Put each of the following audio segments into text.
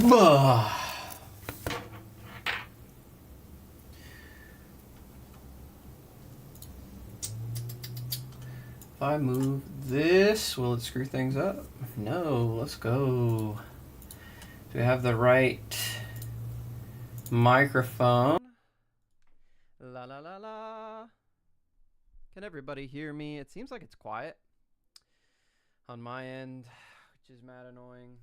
If I move this, will it screw things up? No, let's go. Do we have the right microphone? La la la la. Can everybody hear me? It seems like it's quiet on my end, which is mad annoying.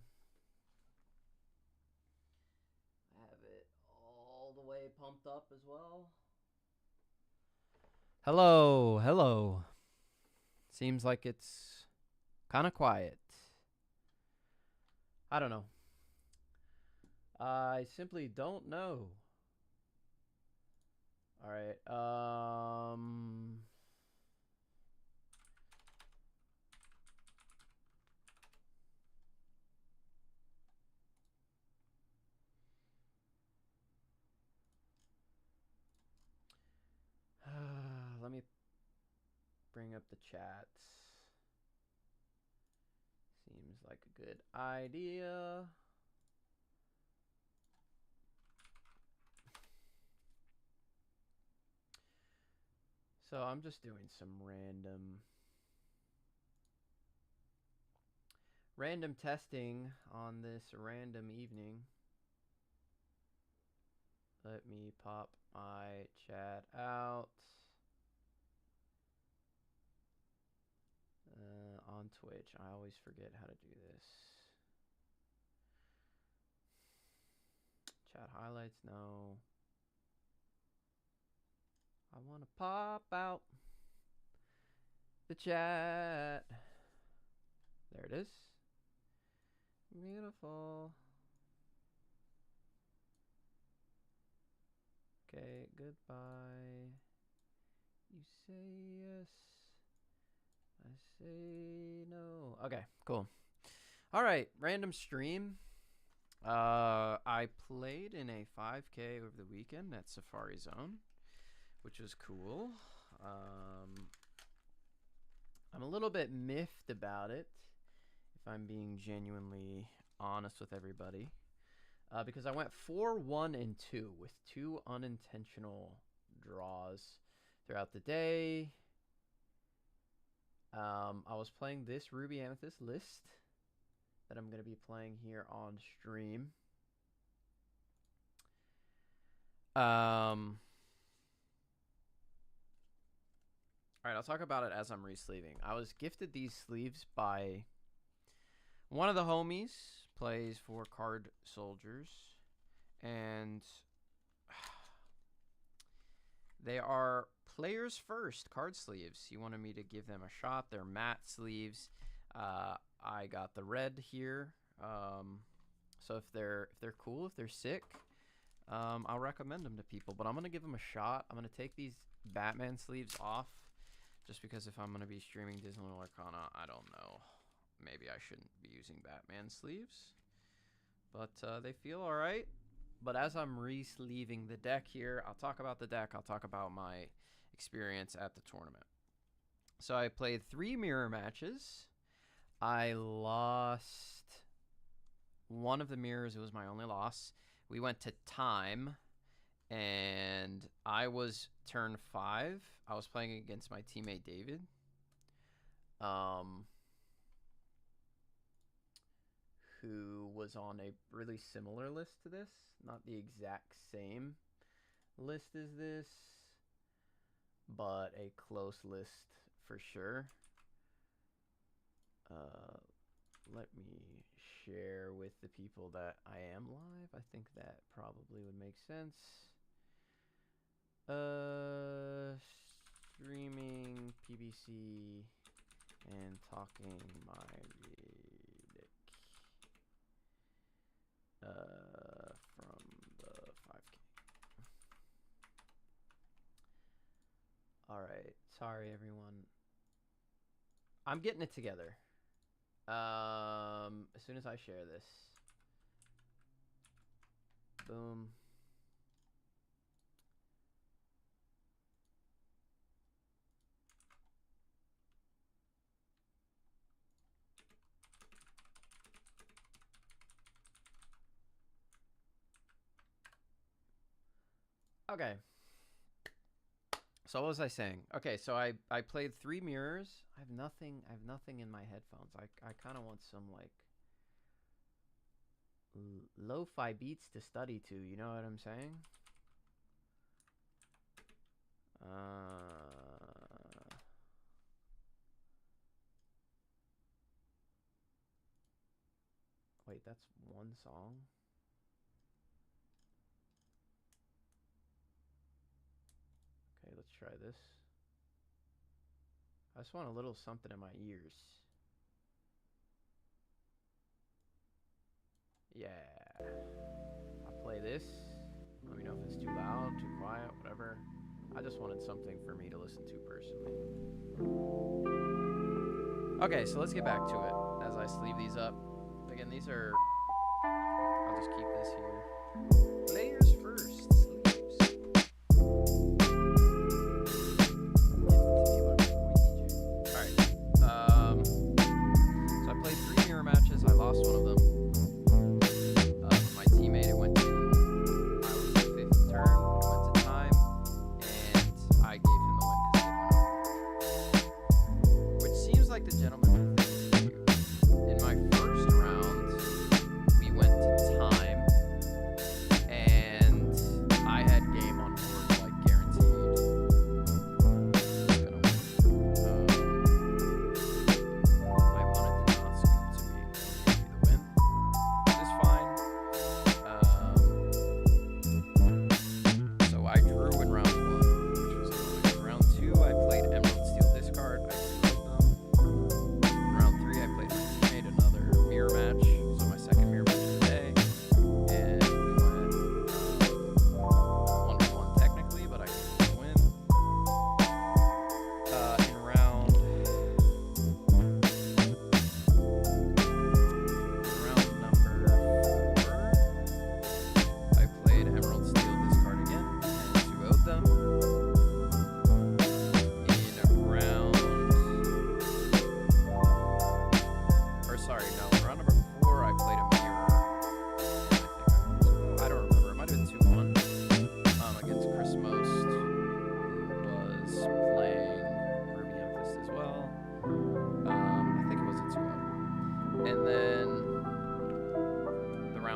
I have it all the way pumped up as well. Hello, hello. Seems like it's kind of quiet. I don't know. I simply don't know. All right. Let me bring up the chats. Seems like a good idea. So I'm just doing some random testing on this random evening. Let me pop my chat out. On Twitch. I always forget how to do this. Chat highlights, no. I want to pop out the chat. There it is. Beautiful. Okay, goodbye. You say yes. I say no. Okay, cool. All right, random stream. I played in a 5K over the weekend at Safari Zone, which was cool. I'm a little bit miffed about it, if I'm being genuinely honest with everybody, because I went 4-1-2 with 2 unintentional draws throughout the day. I was playing this Ruby Amethyst list that I'm going to be playing here on stream. All right, I'll talk about it as I'm re-sleeving. I was gifted these sleeves by one of the homies, plays for Card Soldiers, and they are players first card sleeves. He wanted me to give them a shot. They're matte sleeves. I got the red here. So if they're cool, if they're sick, I'll recommend them to people. But I'm gonna give them a shot. I'm gonna take these Batman sleeves off, just because if I'm gonna be streaming Disney Arcana, I don't know. Maybe I shouldn't be using Batman sleeves, but they feel all right. But as I'm re-sleeving the deck here, I'll talk about the deck. I'll talk about my experience at the tournament. So I played 3 mirror matches. I lost one of the mirrors. It was my only loss. We went to time, and I was turn 5. I was playing against my teammate David. Who was on a really similar list to this. Not the exact same list as this, but a close list for sure. Let me share with the people that I am live. I think that probably would make sense. Streaming PBC and talking my deck from the 5K. All right, sorry everyone. I'm getting it together. As soon as I share this. Boom. Okay. So what was I saying? Okay, so I played 3 mirrors. I have nothing in my headphones. I kind of want some like lo-fi beats to study to. You know what I'm saying? Wait, that's one song. Okay, let's try this. I just want a little something in my ears. Yeah. I'll play this. Let me know if it's too loud, too quiet, whatever. I just wanted something for me to listen to personally. Okay, so let's get back to it as I sleeve these up. Again, these are... I'll just keep this here. Players first. Matches. I lost one of them. My teammate, it went to, I was the 5th turn, it went to time, and I gave him the win because it went up. Which seems like the gentleman thing to do. In my first round, we went to time, and I had game on board, like guaranteed.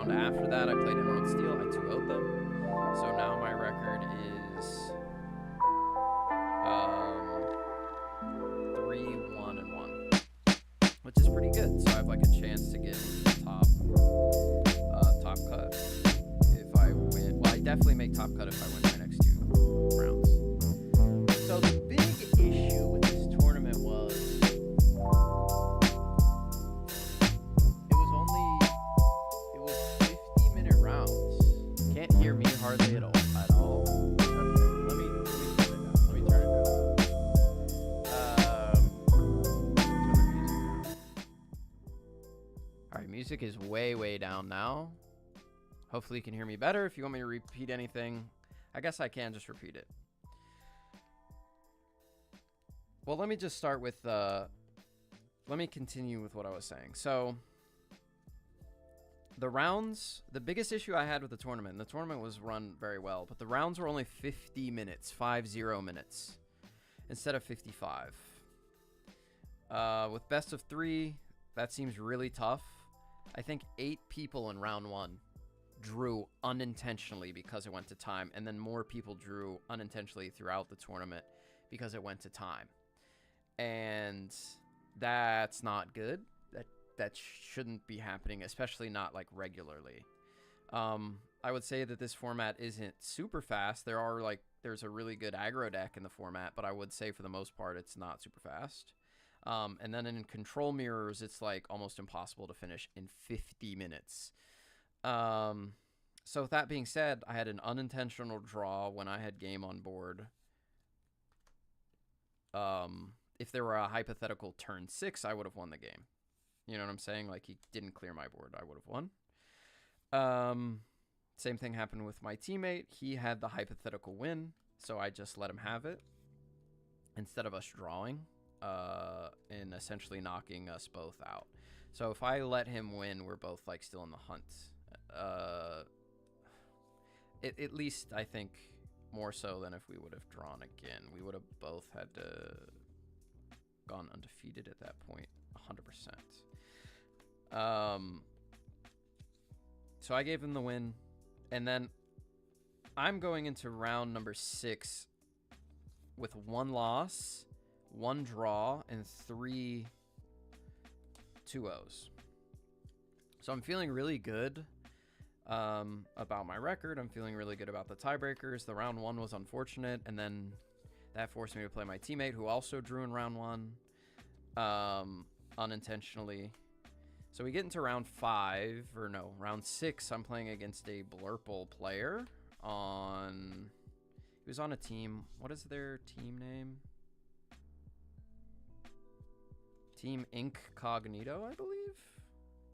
After that, I played Emerald Steel. I 2-0'd them. So now my record is 3-1-1, which is pretty good. So I have like a chance to get top cut if I win. Well, I definitely make top cut if I win my next 2 rounds. So the big issue with this tournament was hear me hardly at all. Okay, let me turn it down. Alright, music is way down now. Hopefully you can hear me better. If you want me to repeat anything, I guess I can just repeat it. Well, let me just start with let me continue with what I was saying. So the rounds, the biggest issue I had with the tournament was run very well, but the rounds were only 50 minutes, 50 minutes, instead of 55. With best of 3, that seems really tough. I think 8 people in round 1 drew unintentionally because it went to time, and then more people drew unintentionally throughout the tournament because it went to time. And that's not good. That shouldn't be happening, especially not like regularly. I would say that this format isn't super fast. There's a really good aggro deck in the format, but I would say for the most part it's not super fast. And then in control mirrors, it's like almost impossible to finish in 50 minutes. So with that being said, I had an unintentional draw when I had game on board. If there were a hypothetical turn 6, I would have won the game. You know what I'm saying? Like, he didn't clear my board, I would have won. Same thing happened with my teammate. He had the hypothetical win, so I just let him have it instead of us drawing and essentially knocking us both out. So if I let him win, we're both like still in the hunt. At least I think more so than if we would have drawn again. We would have both had to gone undefeated at that point, 100%. So I gave him the win, and then I'm going into round number 6 with 1 loss, 1 draw, and 3 2-0s. So I'm feeling really good about my record. I'm feeling really good about the tiebreakers. The round 1 was unfortunate, and then that forced me to play my teammate, who also drew in round 1 unintentionally. So we get into round 5, or no, round 6. I'm playing against a Blurple player on... He was on a team. What is their team name? Team Incognito, I believe?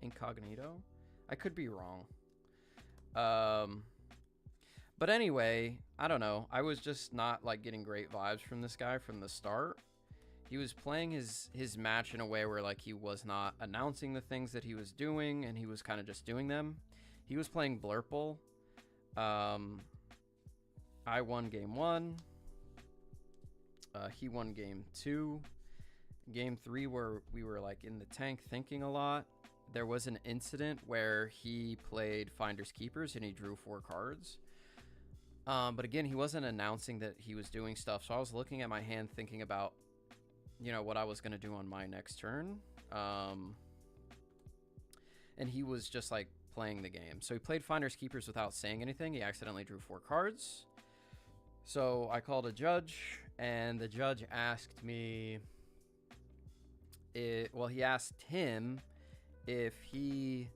Incognito? I could be wrong. But anyway, I don't know. I was just not like getting great vibes from this guy from the start. He was playing his match in a way where like he was not announcing the things that he was doing, and he was kind of just doing them. He was playing Blurple. I won game 1. He won game 2. Game 3, where we were like in the tank thinking a lot, there was an incident where he played Finders Keepers and he drew 4 cards. But again, he wasn't announcing that he was doing stuff. So I was looking at my hand thinking about, you know, what I was going to do on my next turn. And he was just like playing the game. So he played Finders Keepers without saying anything. He accidentally drew 4 cards. So I called a judge, and the judge asked me, he asked him if he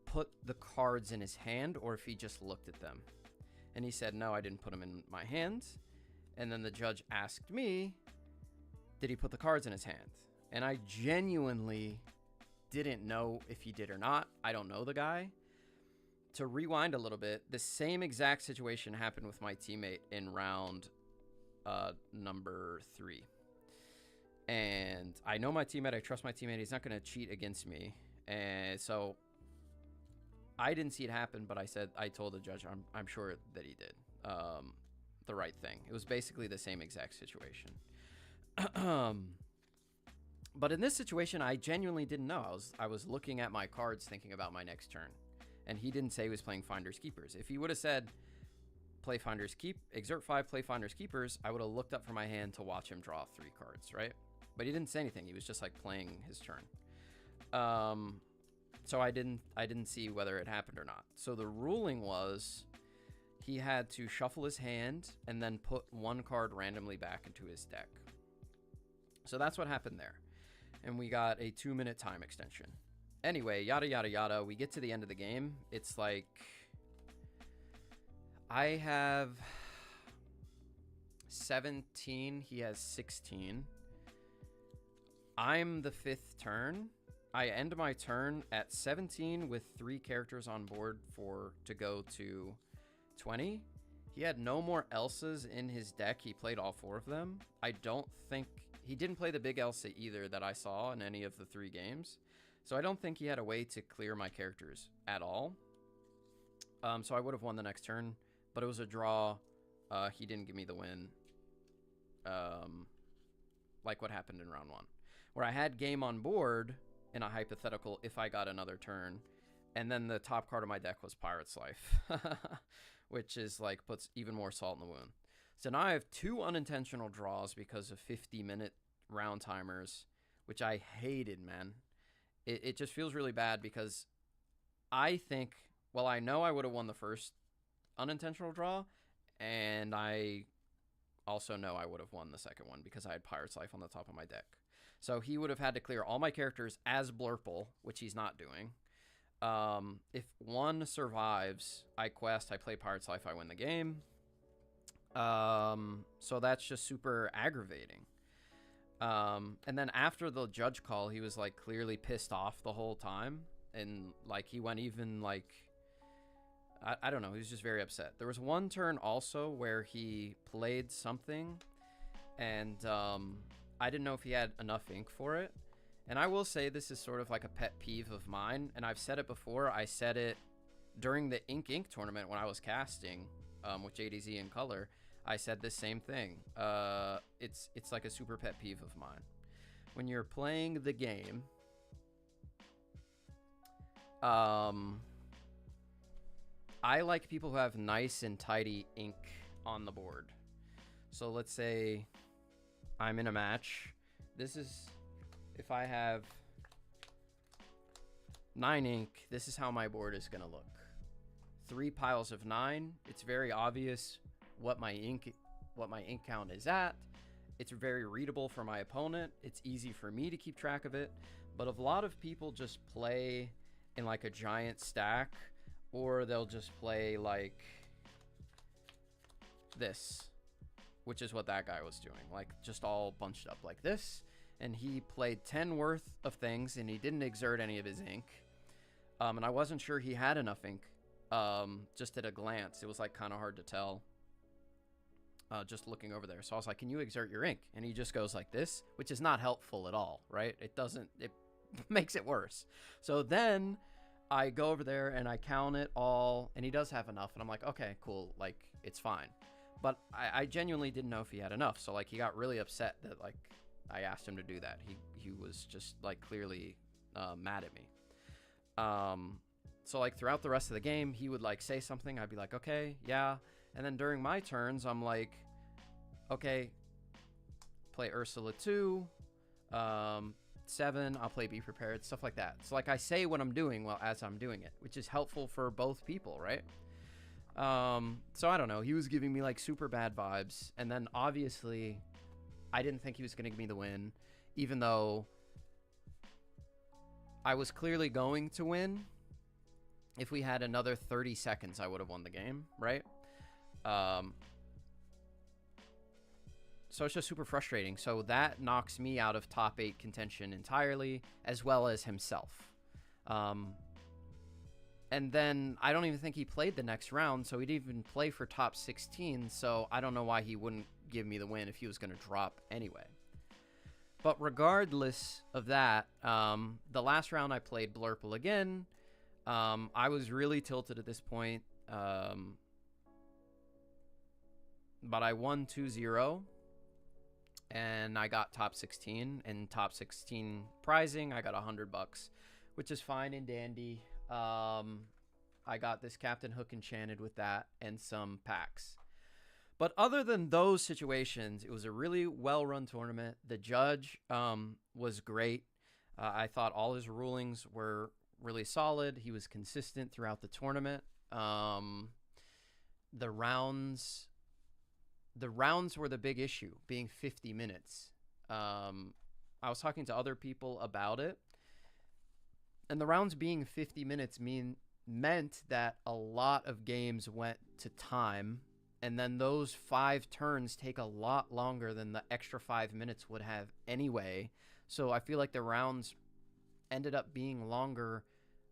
put the cards in his hand or if he just looked at them. And he said, no, I didn't put them in my hand. And then the judge asked me, did he put the cards in his hand? And I genuinely didn't know if he did or not. I don't know the guy. To rewind a little bit, the same exact situation happened with my teammate in round number 3. And I know my teammate. I trust my teammate. He's not going to cheat against me. And so I didn't see it happen, but I told the judge I'm sure that he did the right thing. It was basically the same exact situation. But in this situation, I genuinely didn't know. I was looking at my cards thinking about my next turn. And he didn't say he was playing Finders Keepers. If he would have said, play Finders Exert 5, play Finders Keepers, I would have looked up from my hand to watch him draw 3 cards, right? But he didn't say anything. He was just like playing his turn. So I didn't see whether it happened or not. So the ruling was he had to shuffle his hand and then put 1 card randomly back into his deck. So that's what happened there. And we got a 2-minute time extension. Anyway, yada, yada, yada. We get to the end of the game. It's like I have 17. He has 16. I'm the 5th turn. I end my turn at 17 with 3 characters on board to go to 20. He had no more Elsas in his deck. He played all 4 of them. I don't think... He didn't play the big Elsa either that I saw in any of the 3 games. So I don't think he had a way to clear my characters at all. So I would have won the next turn, but it was a draw. He didn't give me the win. Like what happened in round 1, where I had game on board in a hypothetical if I got another turn, and then the top card of my deck was Pirate's Life, which is like puts even more salt in the wound. So now I have 2 unintentional draws because of 50-minute round timers, which I hated, man. It just feels really bad because I think, well, I know I would have won the first unintentional draw, and I also know I would have won the second one because I had Pirate's Life on the top of my deck. So he would have had to clear all my characters as Blurple, which he's not doing. If one survives, I quest, I play Pirate's Life, I win the game. So that's just super aggravating. And then after the judge call, he was like clearly pissed off the whole time. And like he went even like, I don't know, he was just very upset. There was one turn also where he played something and I didn't know if he had enough ink for it. And I will say this is sort of like a pet peeve of mine, and I've said it before. I said it during the Ink tournament when I was casting with JDZ in color, I said the same thing. It's like a super pet peeve of mine. When you're playing the game, I like people who have nice and tidy ink on the board. So let's say I'm in a match. This is, if I have 9 ink, this is how my board is going to look. 3 piles of 9. It's very obvious what my ink count is at. It's very readable for my opponent. It's easy for me to keep track of it. But a lot of people just play in like a giant stack, or they'll just play like this, which is what that guy was doing, like just all bunched up like this. And he played 10 worth of things, and he didn't exert any of his ink. And I wasn't sure he had enough ink. Just at a glance, it was like kind of hard to tell. Just looking over there. So I was like, can you exert your ink? And he just goes like this, which is not helpful at all, right? It makes it worse. So then I go over there and I count it all, and he does have enough. And I'm like, okay, cool. Like, it's fine. But I genuinely didn't know if he had enough. So like, he got really upset that like I asked him to do that. He was just like clearly mad at me. So like throughout the rest of the game, he would like say something. I'd be like, okay, yeah. And then during my turns, I'm like, okay, play Ursula 2, 7, I'll play Be Prepared, stuff like that. So like I say what I'm doing while as I'm doing it, which is helpful for both people, right? So I don't know. He was giving me like super bad vibes. And then obviously I didn't think he was going to give me the win, even though I was clearly going to win. If we had another 30 seconds, I would have won the game, right? So it's just super frustrating. So that knocks me out of top 8 contention entirely, as well as himself. And then I don't even think he played the next round, so he didn't even play for top 16, so I don't know why he wouldn't give me the win if he was going to drop anyway. But regardless of that, the last round I played Blurple again. I was really tilted at this point, but I won 2-0, and I got top 16, and top 16 prizing, I got $100, which is fine and dandy. I got this Captain Hook enchanted with that and some packs. But other than those situations, it was a really well-run tournament. The judge was great. I thought all his rulings were really solid. He was consistent throughout the tournament. The rounds were the big issue, being 50 minutes. I was talking to other people about it, and the rounds being 50 minutes meant that a lot of games went to time, and then those 5 turns take a lot longer than the extra 5 minutes would have anyway. So I feel like the rounds ended up being longer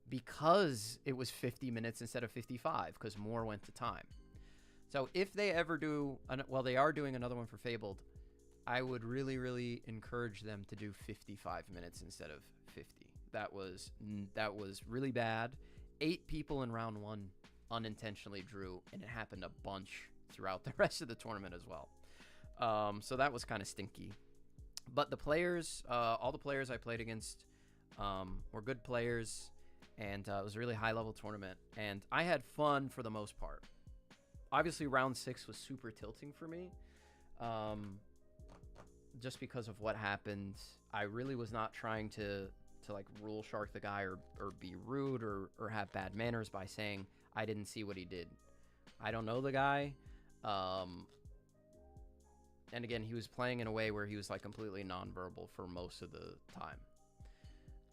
because it was 50 minutes instead of 55, because more went to time. So if they ever do, well, they are doing another one for Fabled, I would really, really encourage them to do 55 minutes instead of 50. That was really bad. 8 people in round 1 unintentionally drew, and it happened a bunch throughout the rest of the tournament as well. So that was kind of stinky. But the players, all the players I played against were good players, and it was a really high-level tournament, and I had fun for the most part. Obviously, round 6 was super tilting for me, just because of what happened. I really was not trying to like rule shark the guy or be rude or have bad manners by saying I didn't see what he did. I don't know the guy. And again, he was playing in a way where he was like completely nonverbal for most of the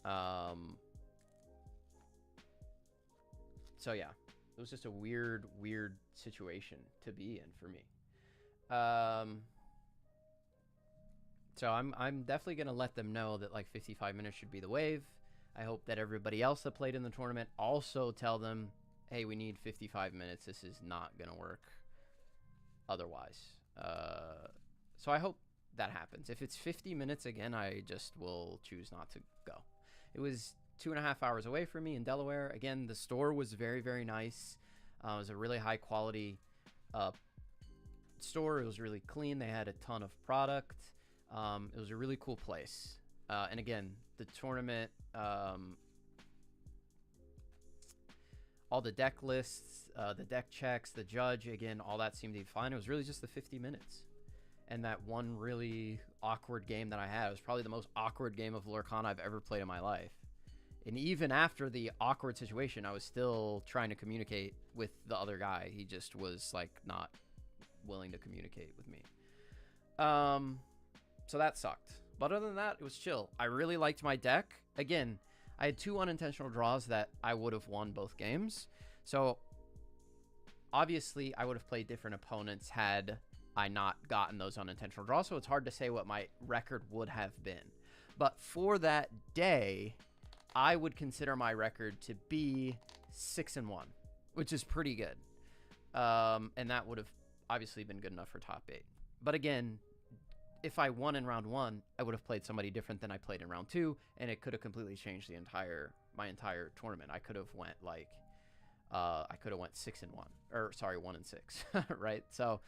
time. So yeah, it was just a weird situation to be in for me. So I'm definitely going to let them know that like 55 minutes should be the wave. I hope that everybody else that played in the tournament also tell them, hey, we need 55 minutes. This is not going to work otherwise. So I hope that happens. If it's 50 minutes again, I just will choose not to go. It was 2.5 hours away from me in Delaware. Again, the store was very, very nice. It was a really high quality store. It was really clean. They had a ton of product. It was a really cool place. And again, the tournament, all the deck lists, the deck checks, the judge, again, all that seemed to be fine. It was really just the 50 minutes. And that one really awkward game that I had. It was probably the most awkward game of Lurkana I've ever played in my life. And even after the awkward situation, I was still trying to communicate with the other guy. He just was like not willing to communicate with me. So that sucked. But other than that, it was chill. I really liked my deck. Again, I had 2 unintentional draws that I would have won both games. So obviously I would have played different opponents had I not gotten those unintentional draws. So it's hard to say what my record would have been. But for that day, I would consider my record to be 6-1, which is pretty good. And that would have obviously been good enough for top 8. But again, if I won in round 1, I would have played somebody different than I played in round 2, and it could have completely changed my entire tournament. I could have went like I could have went 6-1, or sorry, 1-6, right? So,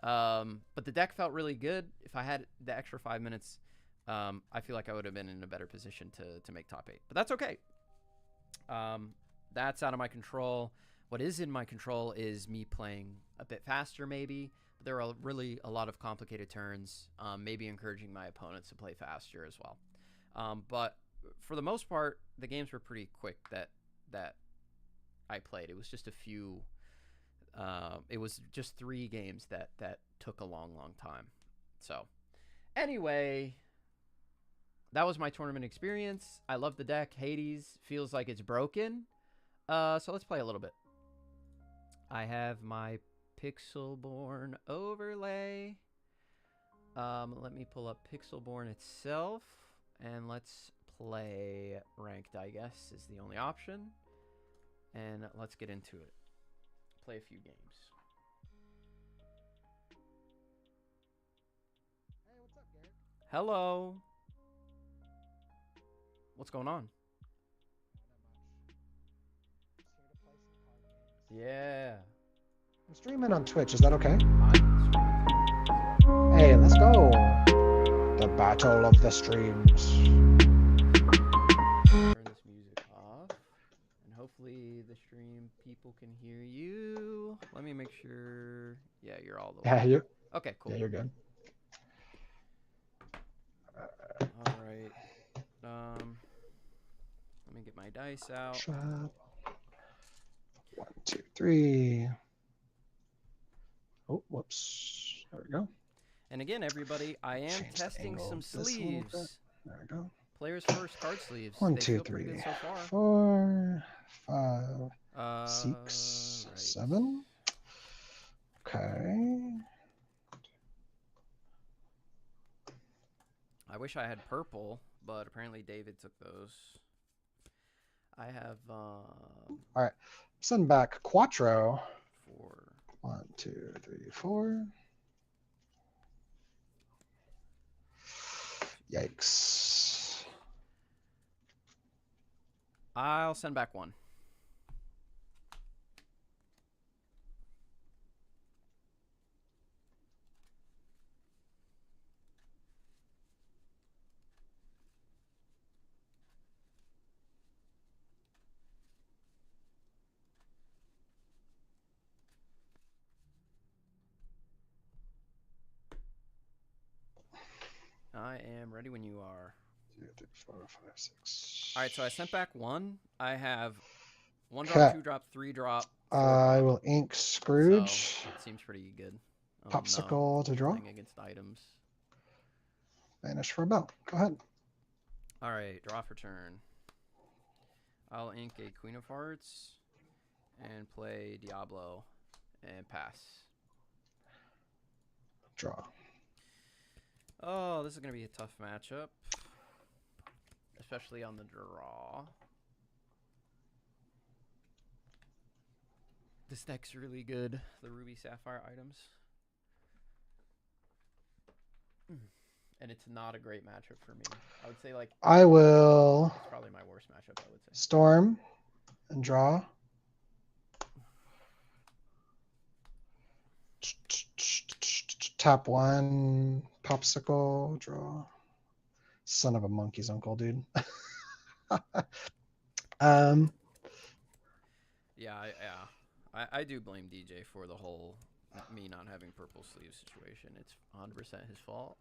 but the deck felt really good. If I had the extra 5 minutes, I feel like I would have been in a better position to make top 8, but that's okay. That's out of my control. What is in my control is me playing a bit faster, maybe. But there are really a lot of complicated turns, maybe encouraging my opponents to play faster as well. But for the most part, the games were pretty quick that I played. It was just a few. It was just 3 games that took a long time. So anyway, that was my tournament experience. I love the deck. Hades feels like it's broken. So let's play a little bit. I have my Pixelborn overlay. Let me pull up Pixelborn itself, and let's play ranked, I guess, is the only option. And let's get into it. Play a few games. Hey, what's up, Garrett? Hello. What's going on? Not much. Just here to play some card games. Yeah. I'm streaming on Twitch. Is that okay? Fine. Hey, let's go. The battle of the streams. Turn this music off, and hopefully the stream people can hear you. Let me make sure. Yeah, you're all the way. Yeah, you. Okay, cool. Yeah, you're good. All right. Let me get my dice out. Shot. 1, 2, 3. Oh, whoops. There we go. And again, everybody, I am Change the testing angle some of this a little bit. sleeves. There we go. Players first card sleeves. 1, They 2, feel pretty 3, good so far. 4, 5, 6, Right. 7. Okay. I wish I had purple, but apparently David took those. I have All right. Send back Quattro. 4. 1, 2, 3, 4. Yikes. I'll send back 1. I am ready when you are. 2, 3, 4, 5, 6. All right, so I sent back 1. I have 1 Okay. drop, 2 drop, 3 drop. 4 I drop. will ink Scrooge. So it seems pretty good. Popsicle to draw. Playing against items. Vanish for a bell. Go ahead. All right, draw for turn. I'll ink a Queen of Hearts and play Diablo and pass. Draw. Oh, this is going to be a tough matchup, especially on the draw. This deck's really good, the Ruby Sapphire items. And it's not a great matchup for me. I would say, like, I will it's probably my worst matchup, I would say. storm and draw. Tap 1, popsicle, draw. Son of a monkey's uncle, dude. I do blame DJ for the whole me not having purple sleeve situation. It's 100% his fault.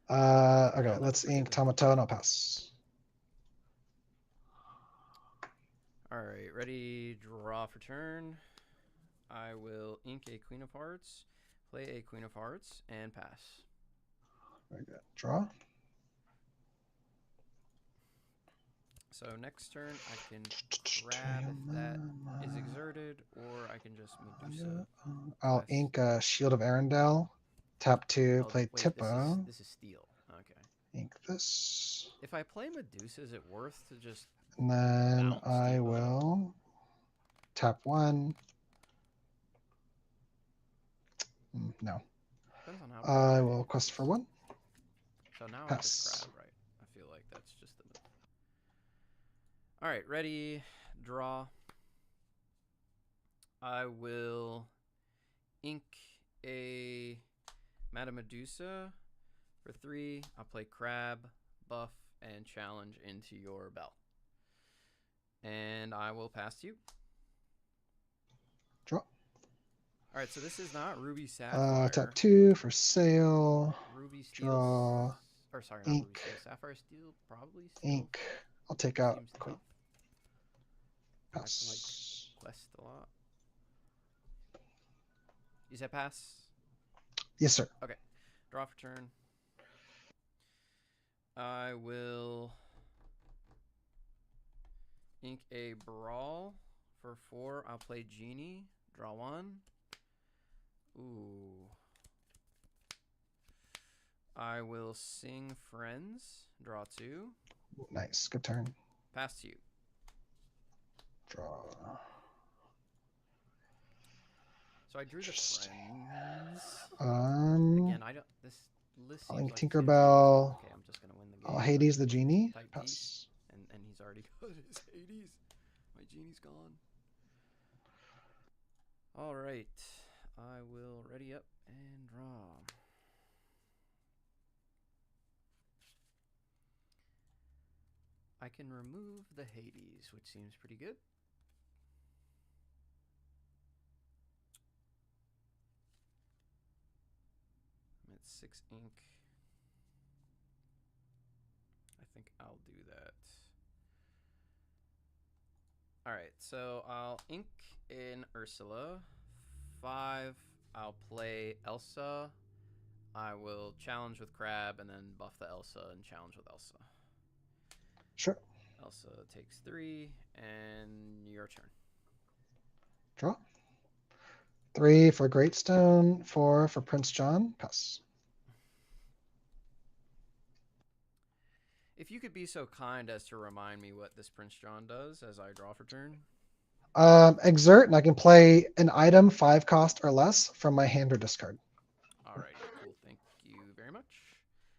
Okay, let's ink Tomato, no pass. All right, ready, draw for turn. I will ink a Queen of Hearts, play a Queen of Hearts, and pass. Very good. Draw. So next turn, I can grab if that is exerted, or I can just Medusa. I'll ink a Shield of Arendelle. Tap 2, play wait, Tippo. This is steel. Okay. Ink this. If I play Medusa, is it worth to just... And then I will tap 1. No. Depends on how I will quest for 1. So now pass. I just grab, right? I feel like that's just the move. All right, ready, draw. I will ink a Madame Medusa for 3. I'll play Crab, buff, and challenge into your bell. And I will pass to you. Draw. All right, so this is not Ruby Sapphire. Tap 2 for sale. Ruby Steel. Draw. Or sorry, not Ink. Ruby Steel. Sapphire Steel, probably still. Ink. I'll take out Seems Queen. tough. Pass. I can, like, quest a lot. You said pass? Yes, sir. Okay. Draw for turn. I will ink a Brawl for 4. I'll play Genie. Draw 1. Ooh. I will sing Friends. Draw 2. Nice. Good turn. Pass to you. Draw. So I drew the Friends. Again, I don't. This list I'll seems ink like it's Tinkerbell. okay, I'm just gonna win the game. I'll Hades the Genie. Type Pass. and he's already got his Hades. My Genie's gone. All right, I will ready up and draw. I can remove the Hades, which seems pretty good. I'm at 6 ink. I think I'll do that. All right, so I'll ink in Ursula. 5, I'll play Elsa. I will challenge with Crab and then buff the Elsa and challenge with Elsa. Sure. Elsa takes 3, and your turn. Draw. 3 for Greatstone, 4 for Prince John. Pass. If you could be so kind as to remind me what this Prince John does as I draw for turn. Exert, and I can play an item 5 cost or less from my hand or discard. Alrighty, cool. Thank you very much.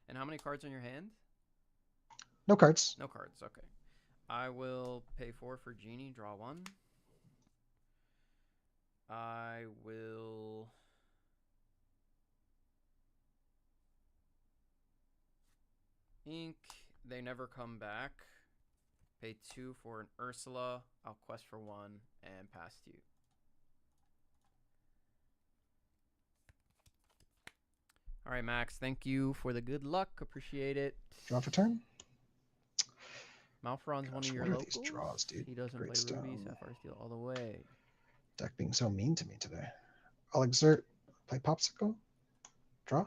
And how many cards on your hand? No cards. No cards, okay. I will pay 4 for Genie, draw 1. I will ink They Never Come Back. Pay 2 for an Ursula. I'll quest for 1 and pass to you. All right, Max. Thank you for the good luck. Appreciate it. Draw for turn. Malfron's one of your what are locals. these draws, dude? He doesn't Great play Ruby, stone. Sapphire Steel all the way. Deck being so mean to me today. I'll exert. Play Popsicle. Draw.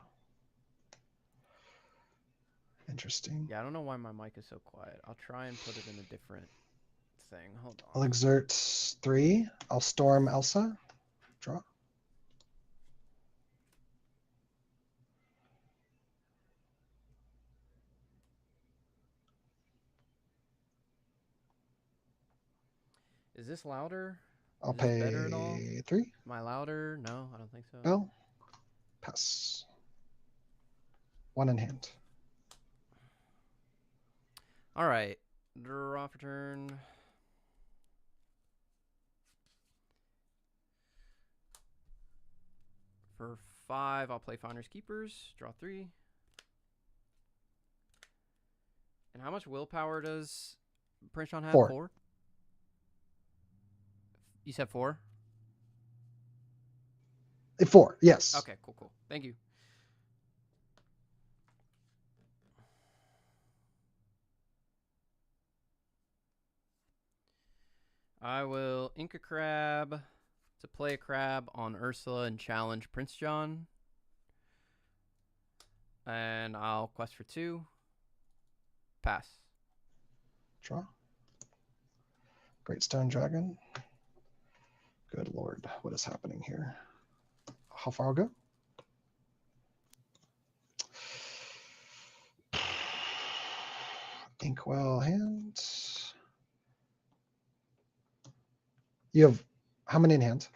Interesting. Yeah, I don't know why my mic is so quiet. I'll try and put it in a different thing. Hold on. I'll exert 3. I'll storm Elsa. Draw. Is this louder? I'll Is this better at all? pay 3. Am I louder? No, I don't think so. Bell. Pass. 1 in hand. All right. Draw for turn. For 5, I'll play Finders Keepers. Draw 3. And how much willpower does Prince John have? 4. 4? You said 4? 4, yes. Okay, cool. Thank you. I will ink a crab to play a crab on Ursula and challenge Prince John. And I'll quest for 2. Pass. Draw. Great Stone Dragon. Good lord, what is happening here? How far I'll go? Inkwell hand. You have how many in hand?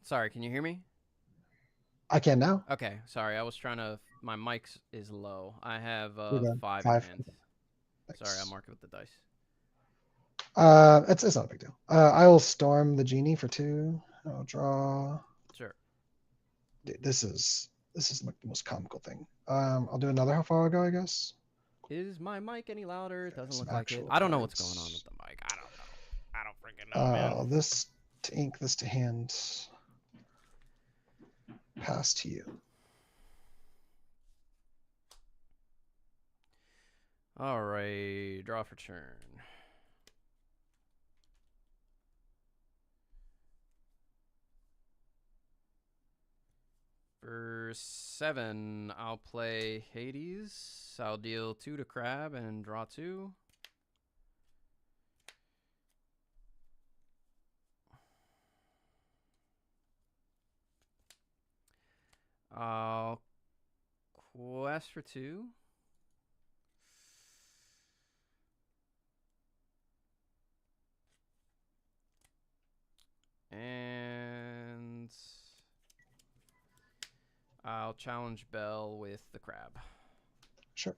Sorry, can you hear me? I can now. Okay, sorry. I was trying to. My mic is low. I have You're good. 5 5. in hand. Thanks. Sorry, I'll mark it with the dice. It's not a big deal. I will storm the genie for 2. I'll draw. Sure. Dude, this is like the most comical thing. I'll do another how far I'll go, I guess. Is my mic any louder? It doesn't Some look like it. actual I don't know what's cards. going on with the mic. I don't know. I don't freaking know, man. This to ink, this to hand. Pass to you. All right, draw for turn. For 7, I'll play Hades. I'll deal 2 to Crab and draw 2. I'll quest for 2. And I'll challenge Bell with the crab. Sure.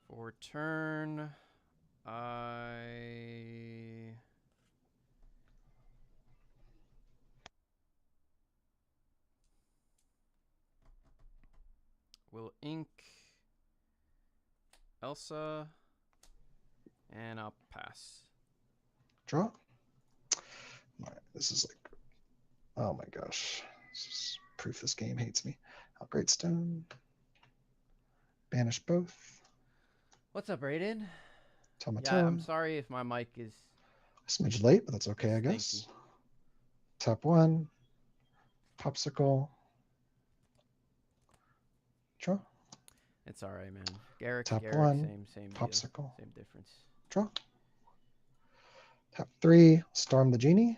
For turn, I will ink Elsa, and I'll pass. Draw. This is like, oh my gosh. This is proof this game hates me. Great Stone. Banish both. What's up, Raiden? Tomato. Yeah, I'm sorry if my mic is a smidge late, but that's okay, I Thank guess. Tap 1. Popsicle. Draw. It's all right, man. Garrick, Tap Garrick, 1. same Popsicle. deal, same difference. Draw. Tap 3. Storm the genie.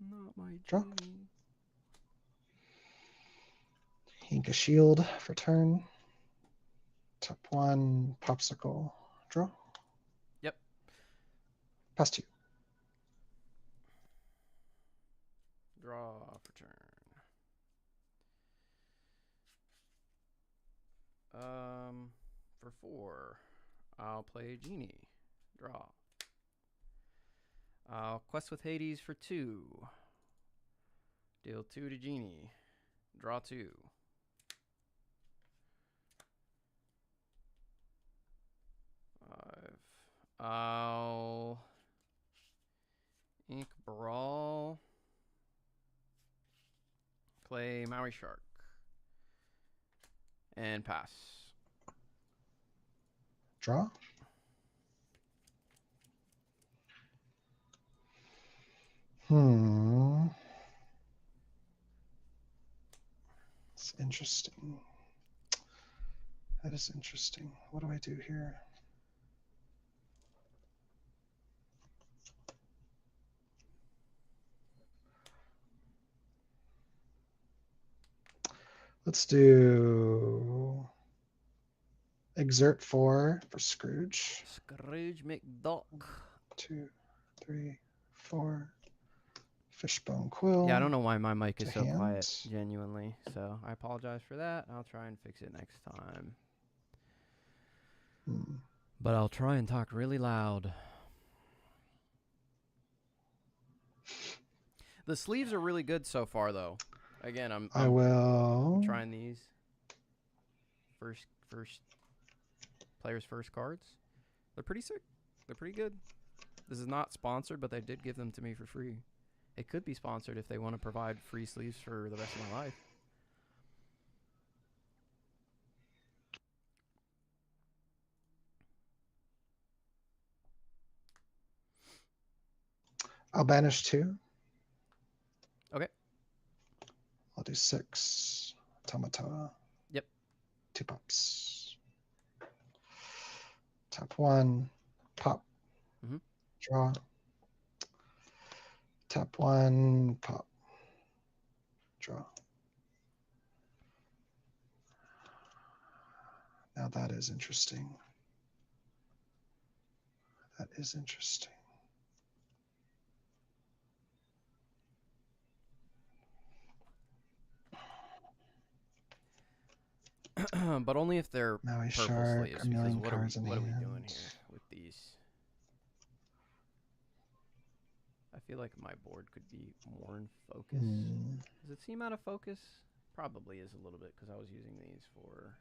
Not my Draw. genie. Ink a shield for turn. Tap 1. Popsicle. Draw. Yep. Pass 2. Draw for turn. For 4, I'll play Genie. Draw. I'll quest with Hades for 2. Deal 2 to Genie. Draw 2. 5. I'll ink Brawl. Play Maui Shark. And pass. Draw. It's interesting. That is interesting. What do I do here? Let's do Exert 4 for Scrooge. Scrooge McDuck. 2, 3, 4. Fishbone Quill. Yeah, I don't know why my mic is to so quiet, hand. genuinely. So I apologize for that. I'll try and fix it next time. But I'll try and talk really loud. The sleeves are really good so far, though. Again, I'm will trying these first players' first cards. They're pretty sick. They're pretty good. This is not sponsored, but they did give them to me for free. It could be sponsored if they want to provide free sleeves for the rest of my life. I'll banish 2. Okay. I'll do 6. Automata. Yep. 2 pops. Tap 1. Pop. Mhm. Draw. Tap 1. Pop. Draw. Now that is interesting. That is interesting. But only if they're Maui purple Shark, sleeves. a million Because cards in what are we doing hand. here with these? I feel like my board could be more in focus. Does it seem out of focus? Probably is a little bit because I was using these for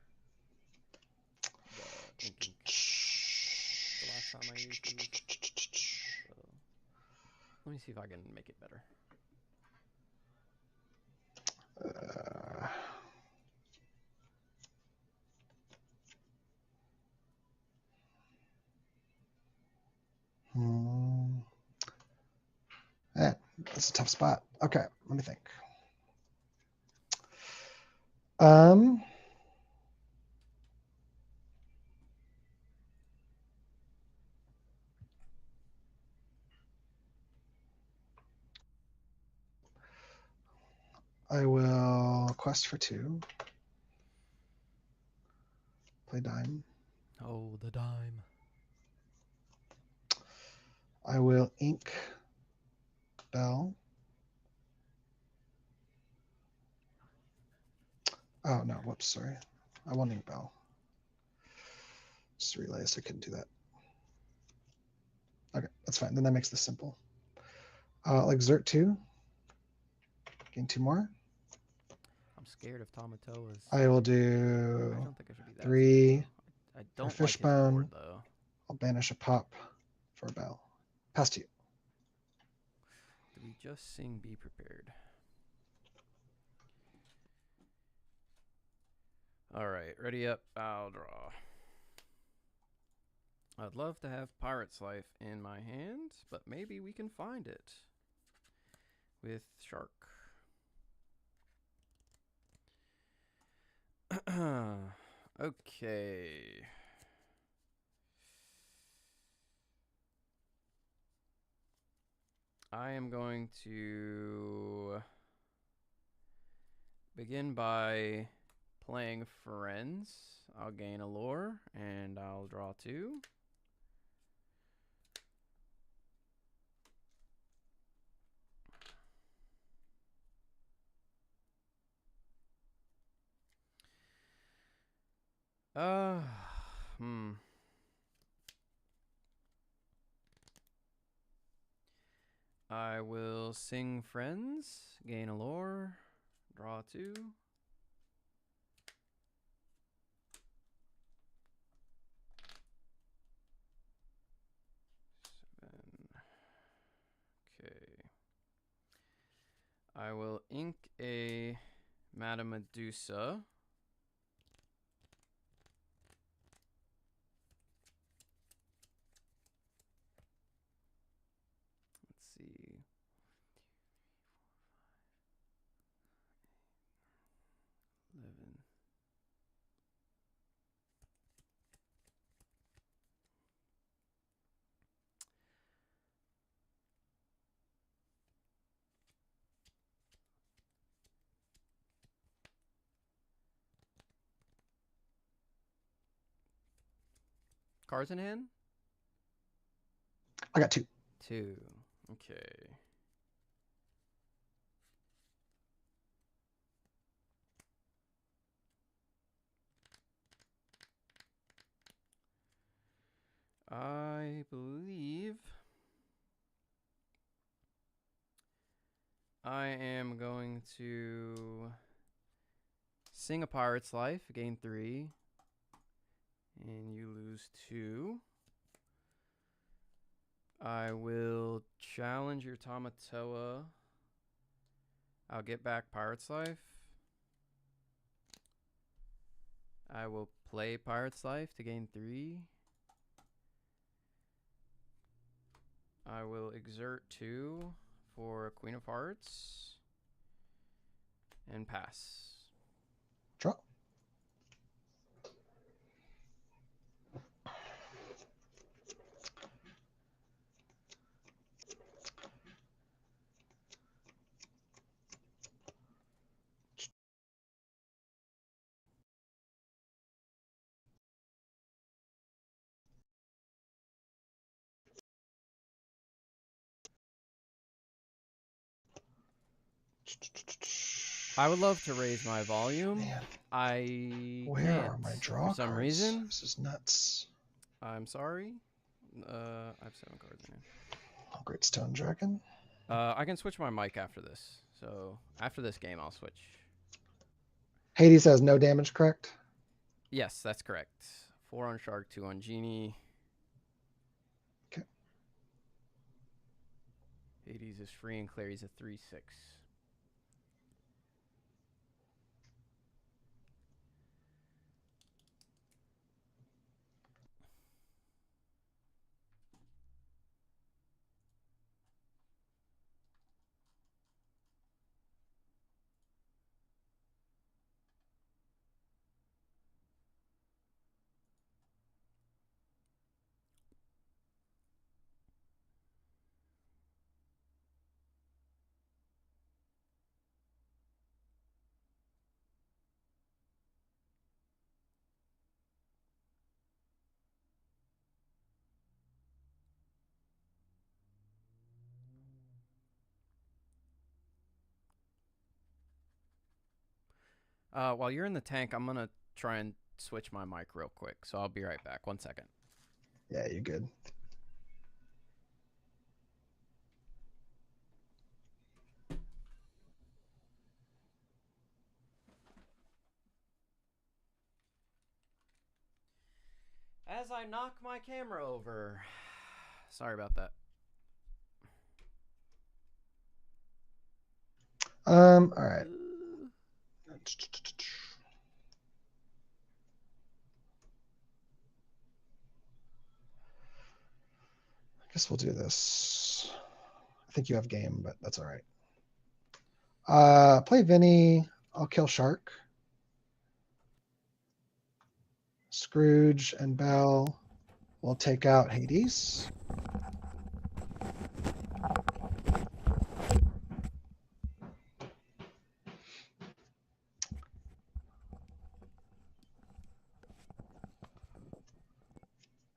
the ink the last time I used these. So, let me see if I can make it better. That's a tough spot. Okay, let me think. I will quest for 2. Play dime. Oh, the dime. I will ink Bell. Oh, no, whoops, sorry. I won't ink Bell. Just realized I couldn't do that. Okay, that's fine. Then that makes this simple. I'll exert 2. Gain 2 more. I'm scared of Tamatoa's. I will I do don't think I should be that 3 scared, I don't like his Fishbone. board, though. I'll banish a pop for a Bell. Pass to you. Do we just sing Be Prepared? All right, ready up, I'll draw. I'd love to have Pirate's Life in my hand, but maybe we can find it with Shark. Okay. I am going to begin by playing Friends. I'll gain a lore, and I'll draw 2. I will sing Friends, gain a lore, draw 2. Okay. I will ink a Madame Medusa. Let's see. Cards in hand? I got 2. 2. Okay. I believe I am going to sing a Pirate's Life, gain 3, and you lose 2. I will challenge your Tamatoa. I'll get back Pirate's Life. I will play Pirate's Life to gain 3. I will exert 2 for Queen of Hearts and pass. Draw. I would love to raise my volume. Man, I where can't are my draw for some cards? reason. This is nuts. I'm sorry. I have 7 cards in here. Oh, Great Stone Dragon. I can switch my mic after this. So after this game, I'll switch. Hades has no damage, correct? Yes, that's correct. 4 on Shark, 2 on Genie. Okay. Hades is free and Clary's a 3/6. While you're in the tank, I'm going to try and switch my mic real quick. So I'll be right back. 1 second. Yeah, you're good. As I knock my camera over. Sorry about that. All right. I guess we'll do this. I think you have game, but that's all right. Play Vinny. I'll kill Shark. Scrooge and Belle will take out Hades.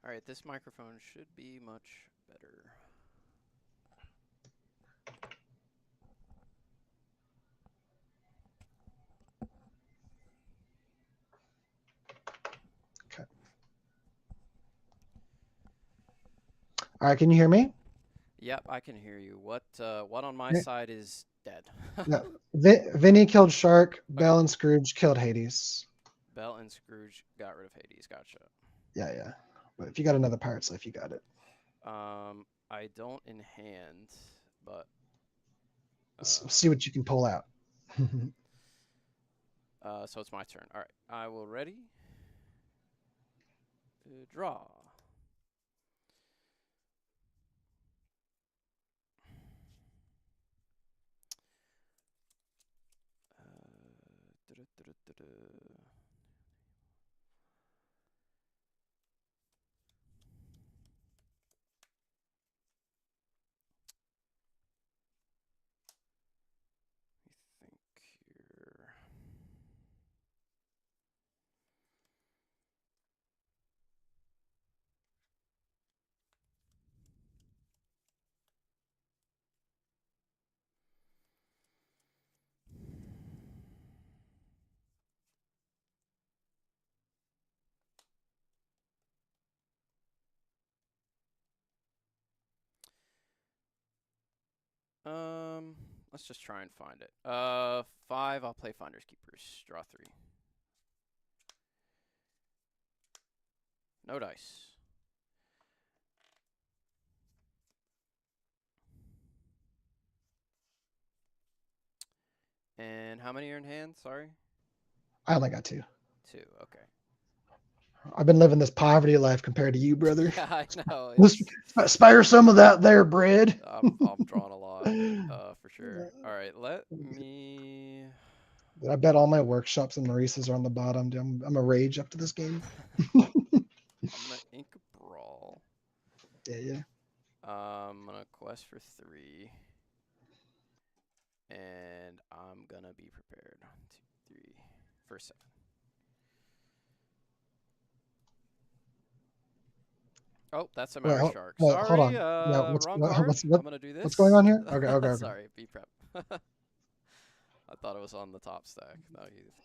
All right, this microphone should be much better. Okay. All right, can you hear me? Yep, I can hear you. What on my Okay. side is dead? No. Vinny killed Shark. Belle and Scrooge killed Hades. Belle and Scrooge got rid of Hades. Gotcha. Yeah. But if you got another Pirate's Life, you got it. I don't in hand, but Let's see what you can pull out. so it's my turn. All right, I will ready. Draw. Here. Let's just try and find it. 5. I'll play Finders Keepers. Draw 3. No dice. And how many are in hand? Sorry. I only got 2. 2. Okay. I've been living this poverty life compared to you, brother. Yeah, I know. Spare some of that there bread. I'm drawing a lot, for sure. All right, let me. I bet all my workshops and Maurice's are on the bottom. Dude, I'm a rage up to this game. I'm gonna ink a brawl. Yeah. I'm gonna quest for 3, and I'm gonna be prepared. 1, 2, 3 for 7. Oh, that's a Maui Shark. Well, hold Sorry, on. Yeah, wrong card. I'm gonna do this. What's going on here? Okay. Sorry, be prep. I thought it was on the top stack.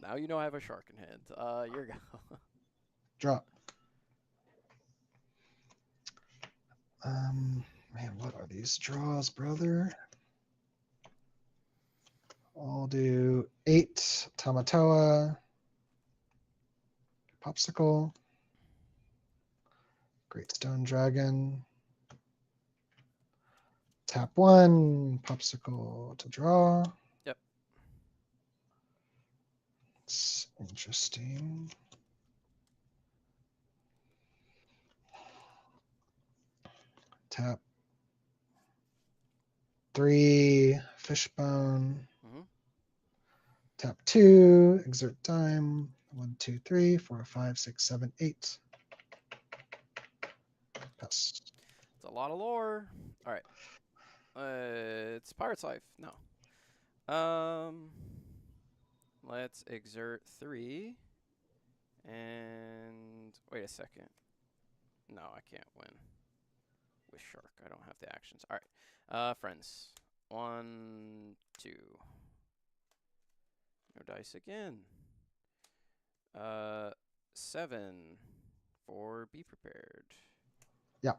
Now you know I have a shark in hand. Your go. Drop. Man, what are these draws, brother? I'll do 8 Tamatoa, Popsicle, Great Stone Dragon. Tap 1, Popsicle to draw. Yep. It's interesting. Tap 3, Fishbone. Tap 2, exert time. 1, 2, 3, 4, 5, 6, 7, 8. Pass. It's a lot of lore. All right. It's Pirate's Life. No. Let's exert 3. And wait a second. No, I can't win with Shark. I don't have the actions. All right. Friends. 1, 2. No dice again. 7 for be prepared. Yeah.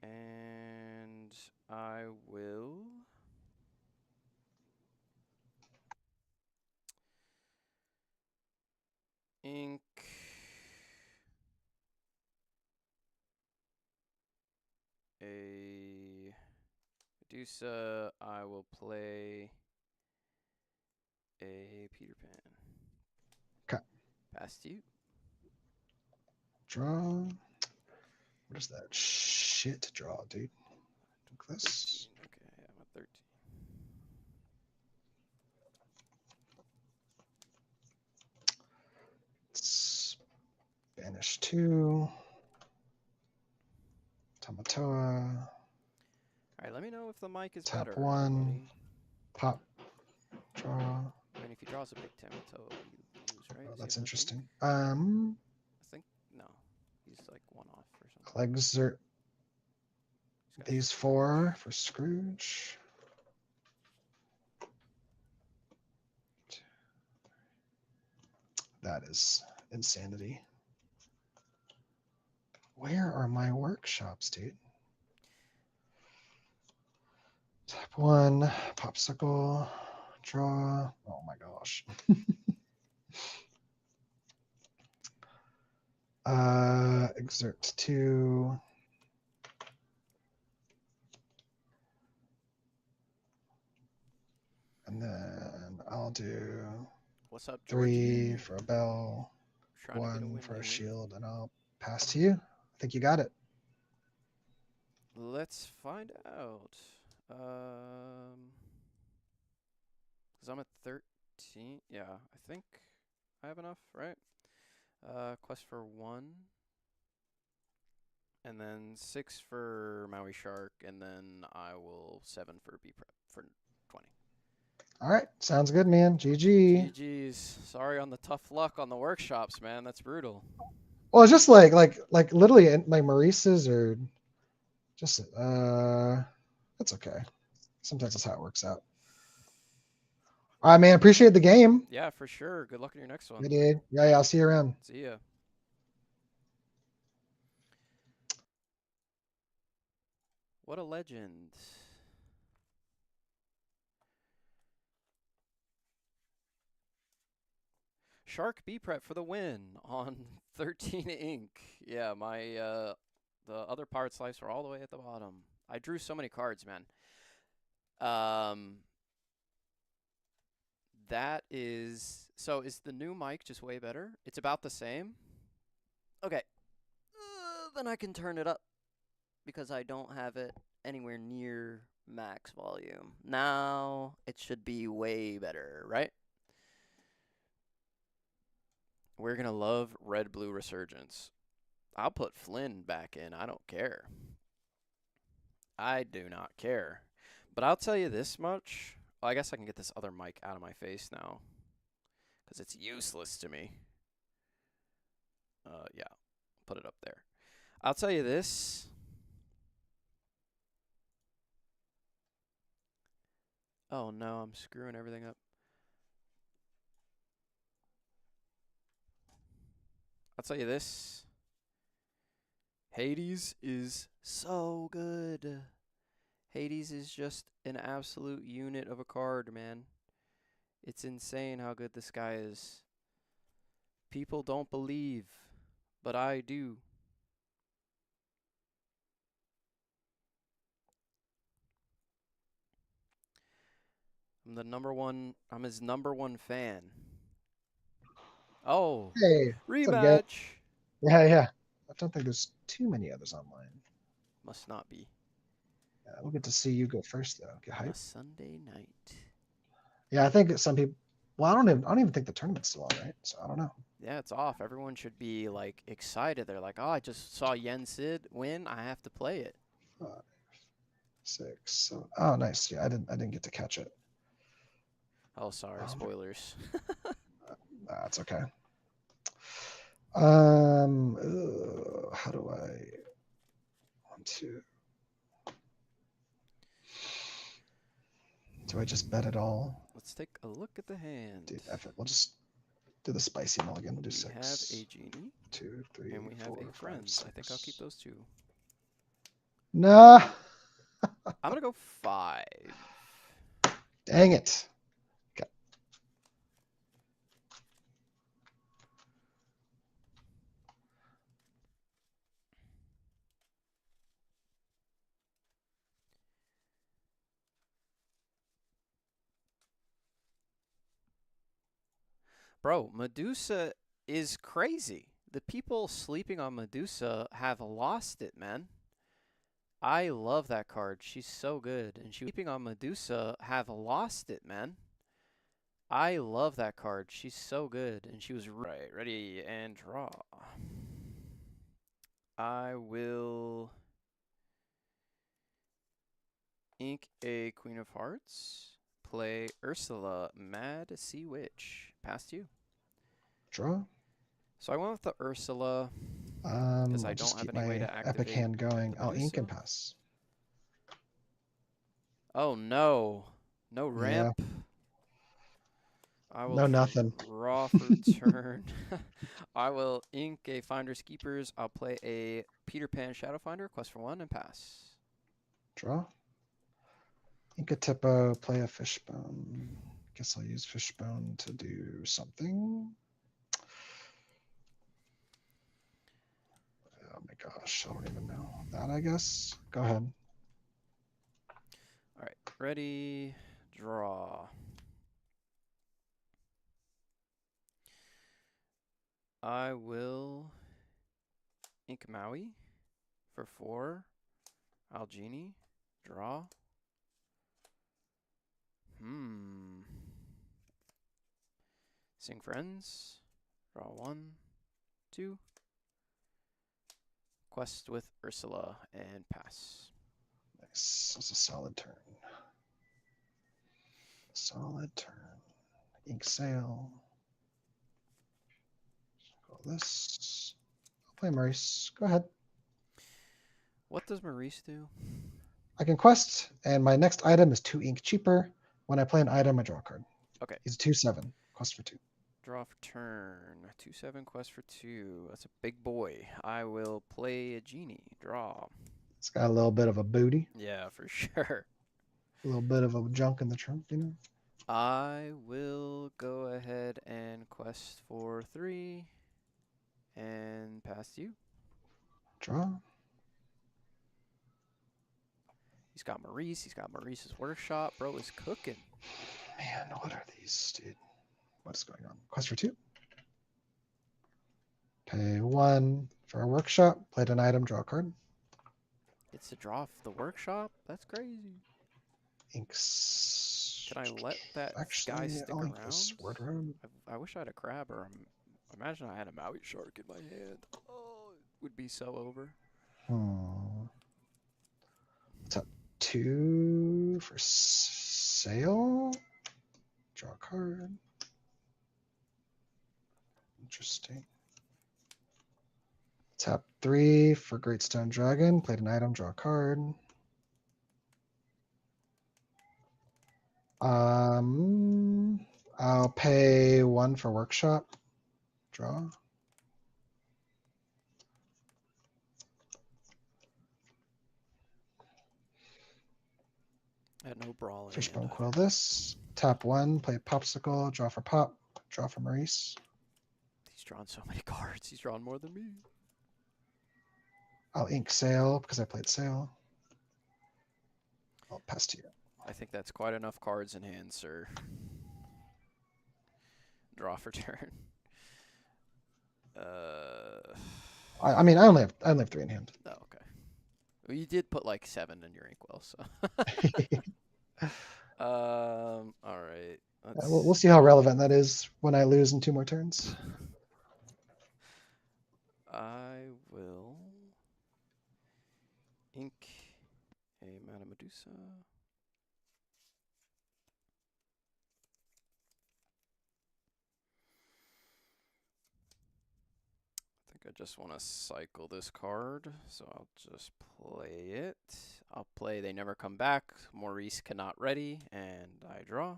And I will ink a Medusa. I will play a Peter Pan. Okay. Pass to you. Draw. What is that shit draw, dude? Take this. 13. Okay, I'm at 13. Banish 2. Tamatoa. All right, let me know if the mic is Tap better. 1. Everybody. Pop. Draw. I mean, if he draws a big Tamato, you lose, right? Oh, Is that's he on the interesting. pink? I think no. He's like 1 off or something. I'll exert these 4 for Scrooge. That is insanity. Where are my workshops, dude? Tap 1, Popsicle, draw. Oh my gosh. Exert 2. And then I'll do What's up, 3 Georgie? for a bell, Trying to get a 1 win for a here. shield, and I'll pass to you. I think you got it. Let's find out. Because I'm at 13. Yeah, I think I have enough, right? Quest for 1. And then 6 for Maui Shark. And then I will 7 for B Prep for 20. All right. Sounds good, man. GG. GG's. Sorry on the tough luck on the workshops, man. That's brutal. Well, it's just like literally like Maurice's or just that's okay. Sometimes that's how it works out. All right, man. Appreciate the game. Yeah, for sure. Good luck in your next one. Yeah, dude. Yeah, I'll see you around. See ya. What a legend. Shark B Prep for the win on 13 ink. Yeah, my the other Pirate Slice were all the way at the bottom. I drew so many cards, man. Um, that is so. Is the new mic just way better? It's about the same. Okay, then I can turn it up because I don't have it anywhere near max volume. Now it should be way better, right? We're gonna love Red Blue Resurgence. I'll put Flynn back in. I don't care. I do not care. But I'll tell you this much. Well, I guess I can get this other mic out of my face now because it's useless to me. Yeah, put it up there. I'll tell you this. Oh no, I'm screwing everything up. I'll tell you this. Hades is so good. Hades is just an absolute unit of a card, man. It's insane how good this guy is. People don't believe, but I do. I'm his number one fan. Oh, Hey, what's up, guys? rematch. Yeah. I don't think there's too many others online. Must not be We'll get to see you go first, though. Get on a hype. Sunday night. Yeah, I think some people. Well, I don't even think the tournament's still on, right? So I don't know. Yeah, it's off. Everyone should be like excited. They're like, "Oh, I just saw Yen Sid win. I have to play it." 5, 6, 7. Oh, nice. Yeah, I didn't get to catch it. Oh, sorry, spoilers. That's okay. How do I want to? Do I just bet it all? Let's take a look at the hand. Dude, F it. We'll just do the spicy mulligan. We'll do We 6. have a genie 2, 3, and we have 4, a 5, friends. 6. I think I'll keep those two. Nah. I'm gonna go 5. Dang it. Okay. Bro, Medusa is crazy. The people sleeping on Medusa have lost it, man. I love that card. She's so good. And she sleeping on Medusa have lost it, man. I love that card. She's so good. And she was right. Ready and draw. I will ink a Queen of Hearts. Play Ursula, Mad Sea Witch. Past you. Draw. So I went with the Ursula because I I'll don't just have keep any way my to epic activate hand going. the I'll ink and Medusa. pass. Oh no. No ramp. Yeah. I will No, nothing. draw for turn. I will ink a Finder's Keepers. I'll play a Peter Pan Shadowfinder, quest for 1, and pass. Draw. Ink a Tipo, play a Fishbone. Guess I'll use Fishbone to do something. Oh my gosh, I don't even know. That, I guess. Go ahead. All right, ready, draw. I will ink Maui for 4. Algenie, draw. Sing Friends, draw 1, 2. Quest with Ursula and pass. Nice. That's a solid turn. Solid turn. Ink Sail. Go this. I'll play Maurice. Go ahead. What does Maurice do? I can quest, and my next item is 2 ink cheaper. When I play an item, I draw a card. Okay. He's a 2/7. Quest for 2. Draw for turn. 2/7 quest for 2. That's a big boy. I will play a genie. Draw. It's got a little bit of a booty. Yeah, for sure. A little bit of a junk in the trunk, you know? I will go ahead and quest for 3 and pass to you. Draw. He's got Maurice. He's got Maurice's workshop. Bro is cooking. Man, what are these, dude? What is going on? Quest for 2. Pay 1 for a workshop. Played an item. Draw a card. Gets to draw the workshop? That's crazy. Inks. Can I let that guy Actually, stick I'll ink around? this word road. I wish I had a crab or imagine I had a Maui shark in my hand. Oh, it would be so over. Top 2 for sale. Draw a card. Interesting. Tap 3 for Great Stone Dragon. Played an item. Draw a card. I'll pay 1 for workshop. Draw. I had no brawl in Fishbone hand Quill either. this. Tap 1, play Popsicle, draw for Pop, draw for Maurice. He's drawn so many cards. He's drawn more than me. I'll ink Sail because I played Sail. I'll pass to you. I think that's quite enough cards in hand, sir. Draw for turn. I mean, I only have 3 in hand. Oh, okay. Well, you did put like 7 in your inkwell, so. All right. We'll see how relevant that is when I lose in 2 more turns. I will ink a Mana Medusa. I think I just want to cycle this card, so I'll just play it. I'll play They Never Come Back. Maurice cannot ready, and I draw.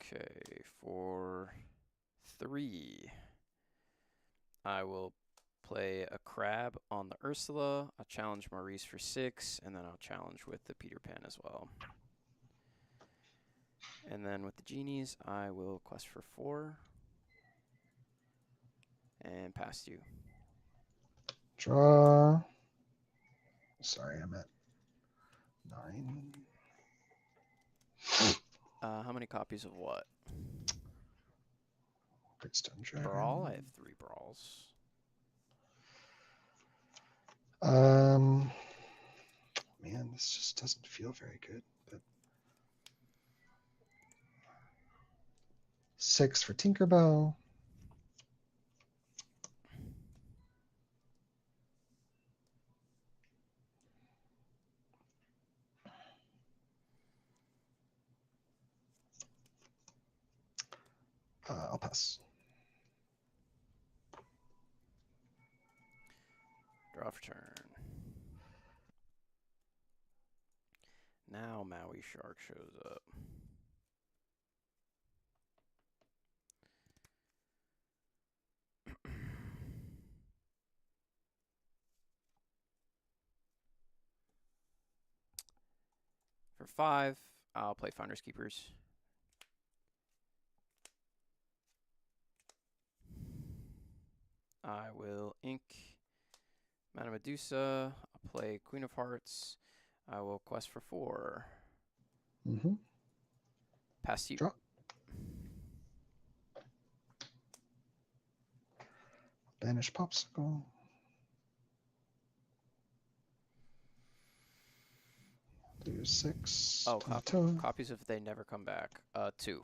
Okay, for 3, I will play a crab on the Ursula. I'll challenge Maurice for 6, and then I'll challenge with the Peter Pan as well. And then with the genies, I will quest for 4 and pass you. Draw. Sorry, I'm at 9. How many copies of what? Great Stone Dragon. Brawl? I have 3 brawls. Man, this just doesn't feel very good. But 6 for Tinkerbell. I'll pass. Draw for turn. Now Maui Shark shows up. For 5, I'll play Finders Keepers. I will ink Mana Medusa. I'll play Queen of Hearts. I will quest for 4. Pass you. Draw. Banish Popsicle. Do 6. Oh, copies of They Never Come Back. 2.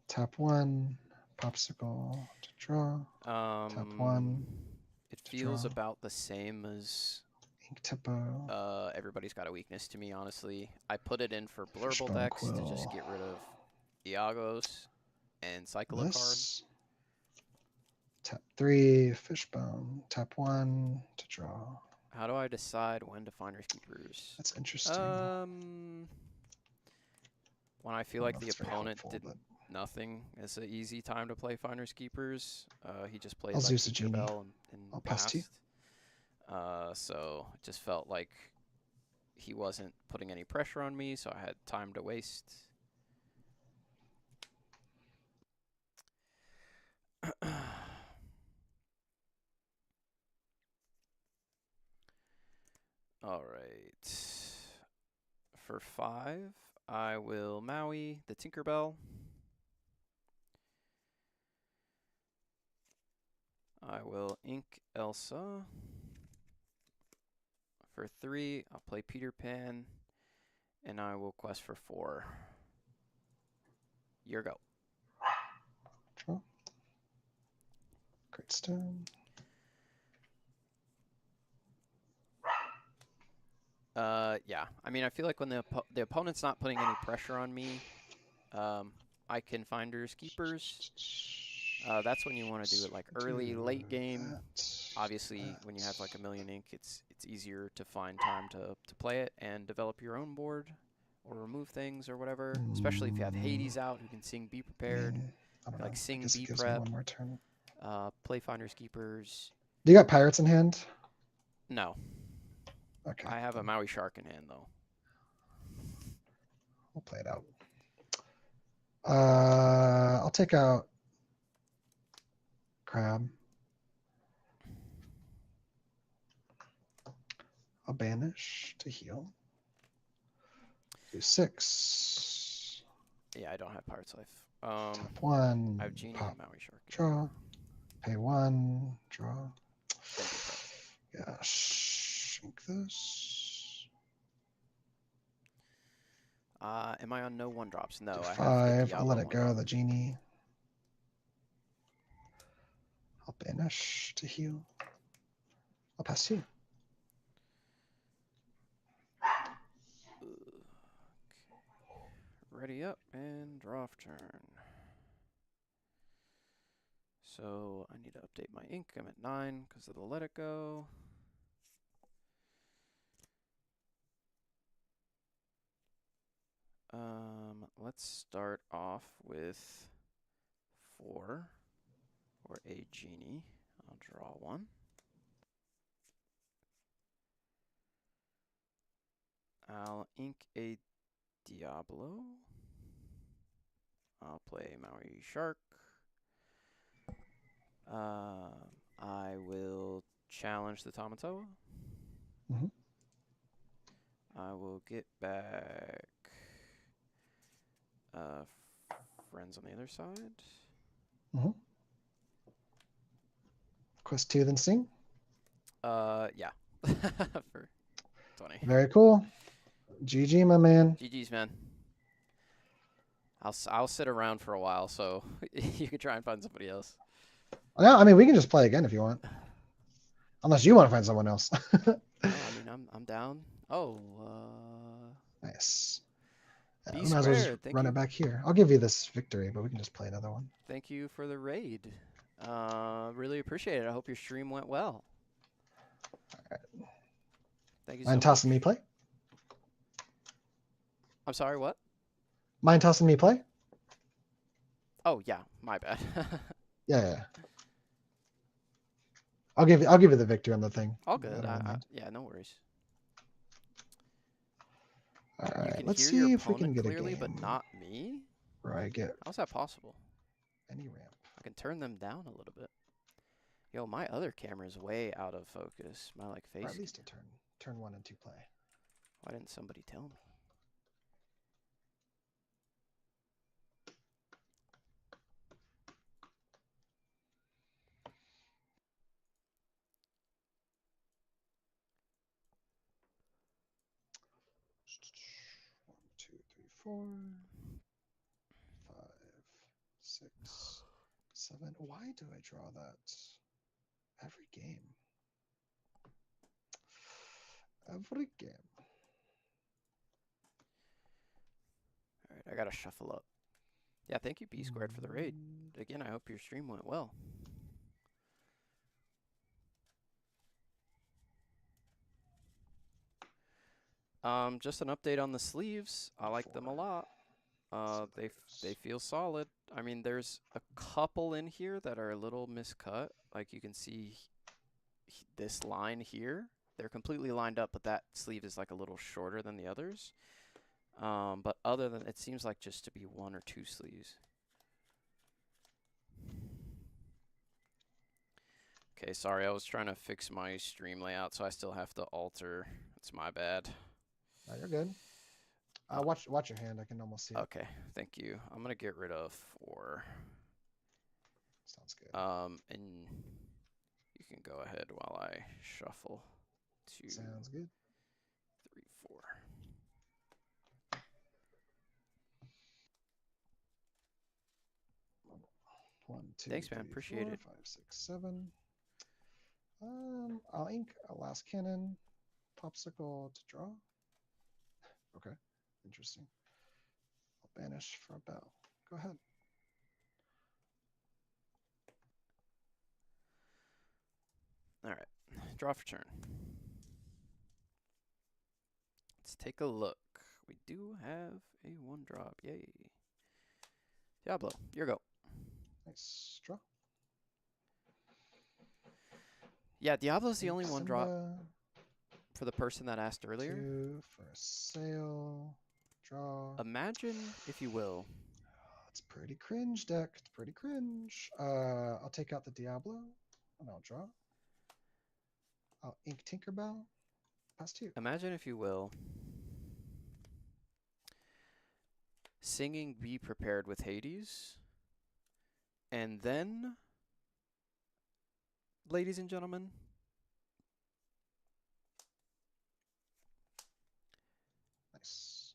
Tap 1. Popsicle to draw. Tap 1. It feels about the same as Ink Tipo. Everybody's Got a Weakness to me, honestly. I put it in for blurble Fishbone decks to Quill. just get rid of Iagos and cycle a card. This. Tap 3. Fishbone. Tap 1 to draw. How do I decide when to Finders Keepers? That's interesting. When I feel like the opponent did nothing, it's an easy time to play Finders Keepers. He just played like Tinkerbell and I'll pass to you. So it just felt like he wasn't putting any pressure on me, so I had time to waste. All right. For 5, I will Maui the Tinkerbell. I will ink Elsa. For 3, I'll play Peter Pan, and I will quest for 4. Your go. Draw. Great stone. Yeah. I mean, I feel like when the opponent's not putting any pressure on me, I can Finders Keepers. That's when you want to do it like early, late game. Obviously, when you have like a million ink, it's easier to find time to play it and develop your own board or remove things or whatever. Especially if you have Hades out who can sing Be Prepared, I don't know. like sing I guess it Be gives me Prep, one more turn. play Finders Keepers. Do you got pirates in hand? No. Okay. I have a Maui Shark in hand though. We'll play it out. I'll take out Crab. I'll banish to heal. Do 6. Yeah, I don't have Pirate's Life. Tap 1. I have Genie Pop. and Maui Shark. Draw. Pay 1. Draw. Then Be Prep. Yeah, shrink this. Am I on no 1-drops? No, Do I have 5. the I'll let Diablo it go. 1-drop. The genie. I'll banish to heal. I'll pass you. Okay. Ready up and draw off turn. So I need to update my ink. I'm at 9 because of the Let It Go. Let's start off with 4 or a Genie. I'll draw 1. I'll ink a Diablo. I'll play Maui Shark. I will challenge the Tamatoa. Mhm. I will get back friends on the other side. Quest 2, then sing. Yeah. For 20. Very cool. GG, my man. GG's, man. I'll sit around for a while, so you can try and find somebody else. Yeah, I mean, we can just play again if you want. Unless you want to find someone else. No, I mean, I'm down. Oh, Nice. Yeah, B we might as well just squared. Thank run you. it back here. I'll give you this victory, but we can just play another one. Thank you for the raid. Really appreciate it. I hope your stream went well. All right. Thank you so Mind much. tossing me play? I'm sorry, what? Mind tossing me play? Oh, yeah, my bad. Yeah. I'll give you the victory on the thing. All good. I don't mind. Yeah, no worries. All You right, can let's hear see your if we can opponent get clearly, a game but not me? where I get How's that possible? any ramp. I can turn them down a little bit. Yo, my other camera is way out of focus. My like face. Or at least a turn 1 and 2 play. Why didn't somebody tell me? One, 2, 3, 4, 5, 6, 7. Why do I draw that every game? Every game. All right, I gotta shuffle up. Yeah, thank you, B squared, for the raid. Again, I hope your stream went well. Just an update on the sleeves. I like them a lot. They feel solid. I mean, there's a couple in here that are a little miscut. Like you can see this line here. they're completely lined up, but that sleeve is like a little shorter than the others. But other than, it seems like just to be 1 or 2 sleeves. Okay, sorry, I was trying to fix my stream layout, so I still have to alter. It's my bad. No, you're good. Watch your hand. I can almost see it. Okay, thank you. I'm gonna get rid of 4. Sounds good. And you can go ahead while I shuffle 2, Sounds good. 3, 4. One, two, Thanks, man. three, Appreciate 4, it. 5, 6, 7. I'll ink a last cannon, popsicle to draw. Okay, interesting. I'll banish for a bell. Go ahead. All right, draw for turn. Let's take a look. We do have a 1-drop. Yay. Diablo, your go. Nice draw. Yeah, Diablo's the only Simba, 1-drop for the person that asked earlier. 2 for a sail. Draw. Imagine, if you will. It's pretty cringe deck. It's pretty cringe. I'll take out the Diablo and I'll draw. I'll ink Tinkerbell. Pass 2. Imagine, if you will, singing Be Prepared with Hades, and then, ladies and gentlemen, Nice.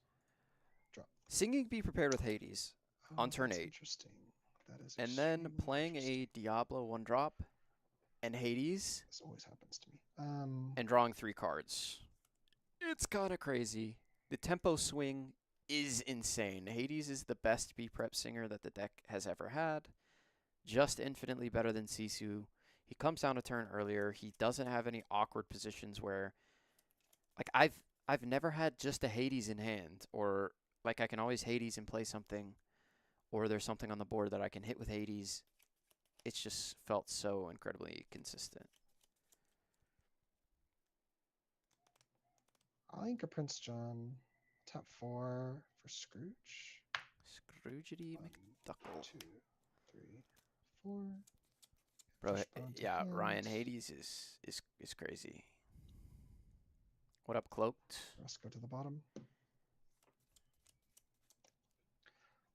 Draw. singing Be Prepared with Hades on turn that's 8. Interesting. That is And then extremely playing interesting. a Diablo 1-drop and Hades This always happens to me. and drawing 3 cards. It's kind of crazy. The tempo swing is insane. Hades is the best B-Prep singer that the deck has ever had. Just infinitely better than Sisu. He comes down a turn earlier. He doesn't have any awkward positions where, like, I've never had just a Hades in hand, or like I can always Hades and play something, or there's something on the board that I can hit with Hades. It's just felt so incredibly consistent. I'll ink a Prince John. Tap 4 for Scrooge. Scroogedy 1, McDuckle. 2, 3, 4. Bro, Fishbone to yeah, hand. Ryan Hades is crazy. What up, Cloaked? Let's go to the bottom.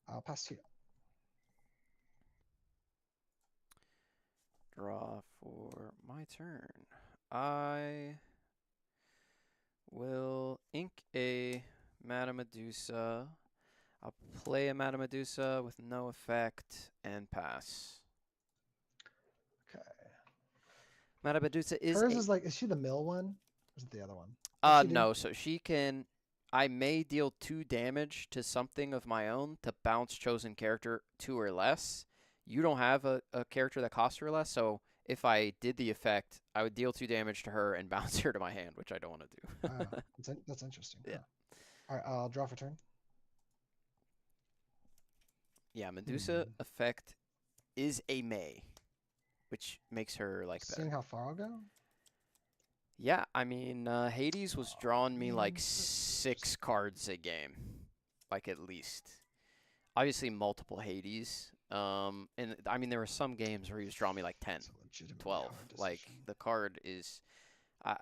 I'll pass to you. Draw for my turn. I will ink a Madame Medusa. I'll play a Madame Medusa with no effect and pass. Okay. Madame Medusa is Hers is like, is she the mill one? Or is it the other one? no, so she can, I may deal 2 damage to something of my own to bounce chosen character 2 or less. You don't have a character that costs 2 or less, so if I did the effect, I would deal 2 damage to her and bounce her to my hand, which I don't want to do. That's interesting. Yeah. Huh. All right, I'll draw for turn. Yeah, Medusa effect is a May, which makes her like better. Seeing how far I'll go? Yeah, I mean, Hades was drawing me like 6 cards a game, like at least. Obviously, multiple Hades. And I mean, there were some games where he was drawing me like 10, 12. Like the card is.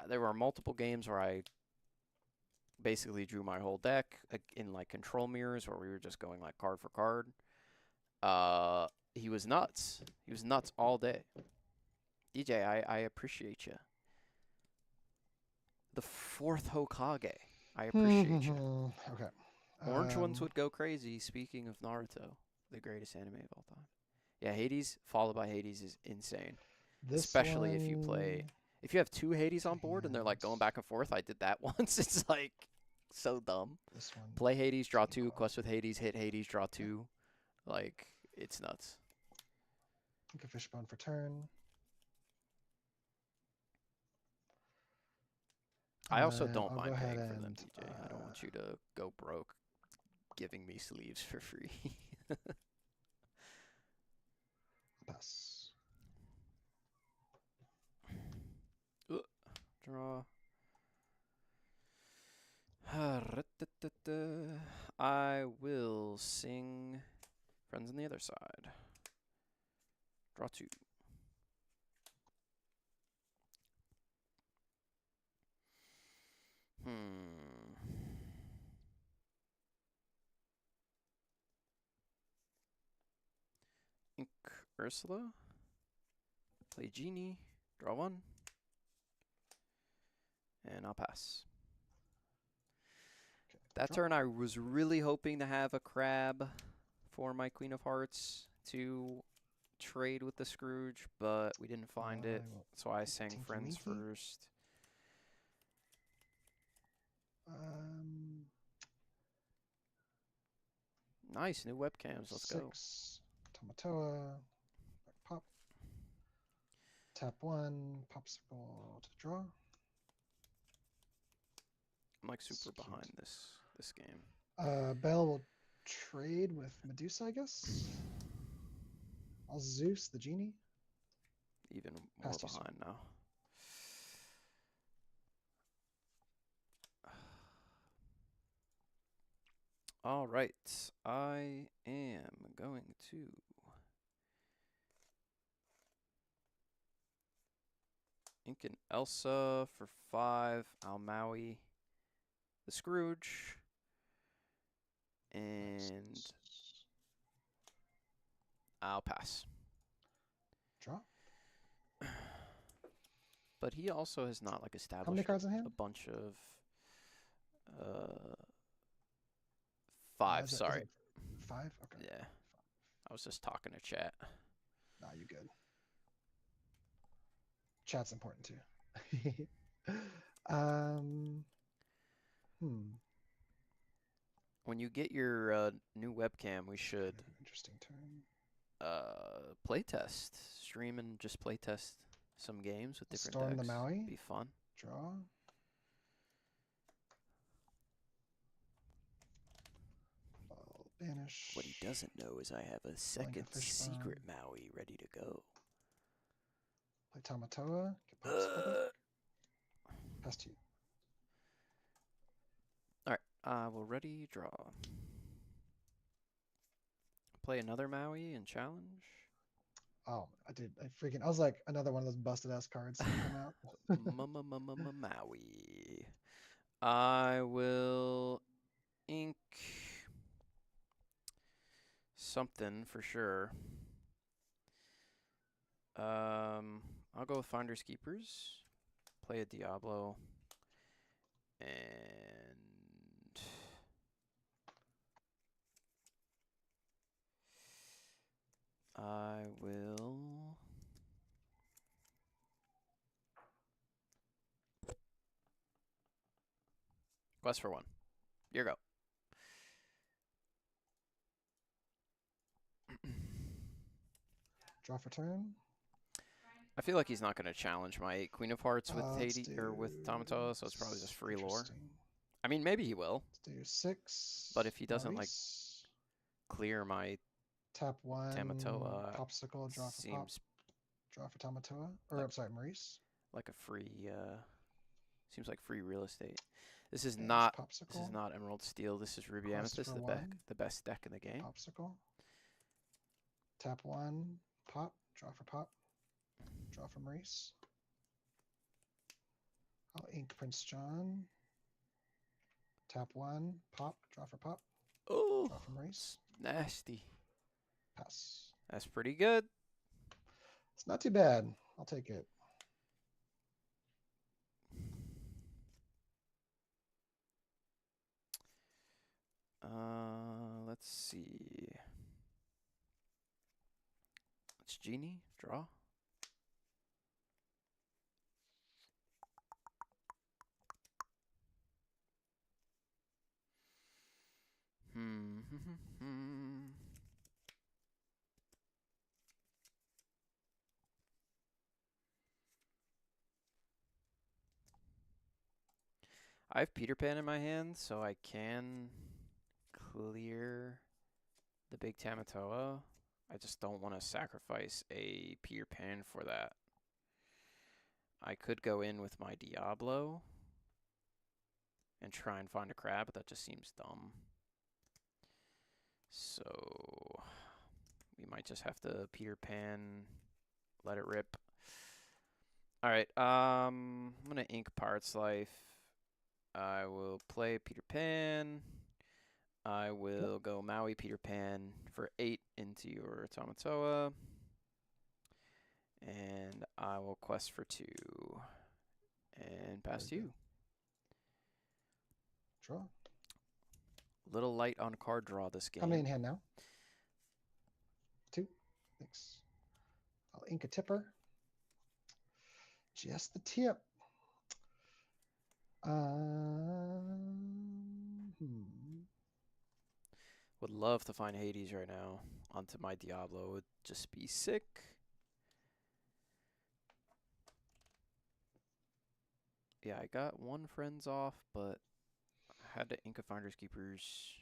There were multiple games where I basically drew my whole deck in like control mirrors, where we were just going like card for card. He was nuts. He was nuts all day. DJ, I appreciate you. The 4th Hokage. I appreciate you. Okay. Orange ones would go crazy. Speaking of Naruto, the greatest anime of all time. Yeah, Hades followed by Hades is insane. Especially if you play, if you have 2 Hades on board and they're like going back and forth. I did that once. It's like so dumb. This one. Play Hades, draw 2, quest with Hades, hit Hades, draw 2. Like, it's nuts. Think a fishbone for turn. I also don't I'll mind go paying ahead for them, and, DJ. I don't want you to go broke giving me sleeves for free. pass. Draw. I will sing Friends on the Other Side. Draw 2. Ink Ursula. Play Genie. Draw 1. And I'll pass. Okay, That draw. turn I was really hoping to have a crab for my Queen of Hearts to trade with the Scrooge, but we didn't find it. So I sang Tinky Friends Winky. first. Nice, new webcams. Let's go. 6. Tamatoa. Pop. Tap 1. Popsicle to draw. I'm like super Cute. behind this game. Belle will trade with Medusa, I guess. I'll Zeus the genie. Even more Pass to you, behind now. All right, I am going to ink an Elsa for 5. I'll Maui the Scrooge. And I'll pass. Draw. But he also has not like established How many cards in hand? a bunch of 5. Is Sorry. it 5? Okay. Yeah. I was just talking to chat. Nah, you good. Chat's important too. When you get your new webcam, we should Interesting turn. playtest, stream and just playtest some games with different Storm decks. the Maui. Be fun. Draw. I'll banish. What he doesn't know is I have a second Fishbone. secret Maui ready to go. Play Tamatoa. Get Popsicle. Pass to you. Alright, we'll ready, draw. Play another Maui and challenge. Oh, I was like, another one of those busted ass cards that come out. Maui. I will ink something for sure. I'll go with Finders Keepers. Play a Diablo. And I will quest for 1. Your go. Draw for turn. I feel like he's not going to challenge my Queen of Hearts with Hades or with Tamatoa, so it's probably just free lore. I mean, maybe he will. Let's do 6. But if he doesn't Maurice. like clear my Tap 1. Tamatoa, Popsicle. Draw for pop. seems Draw for Tamatoa. Or like, I'm sorry, Maurice. like a free. Seems like free real estate. This is Banish not. Popsicle. This is not Emerald Steel. This is Ruby Quest Amethyst, for the best deck in the game. Popsicle. Tap 1. Pop. Draw for pop. Draw for Maurice. I'll ink Prince John. Tap 1. Pop. Draw for pop. Oh, Draw for Maurice. nasty. Pass. That's pretty good. It's not too bad. I'll take it. Let's see. It's Genie. Draw. I have Peter Pan in my hand, so I can clear the big Tamatoa. I just don't want to sacrifice a Peter Pan for that. I could go in with my Diablo. and try and find a crab, but that just seems dumb. So we might just have to Peter Pan, let it rip. All right, I'm gonna ink Pirate's Life. I will play Peter Pan. I will go Maui Peter Pan for 8 into your Tamatoa. And I will quest for 2. And pass to you. Draw. Little light on card draw this game. How many in hand now? 2. Thanks. I'll ink a tipper. Just the tip. Would love to find Hades right now onto my Diablo. Would just be sick. Yeah, I got 1 friends off, but I had to ink a Finder's Keepers.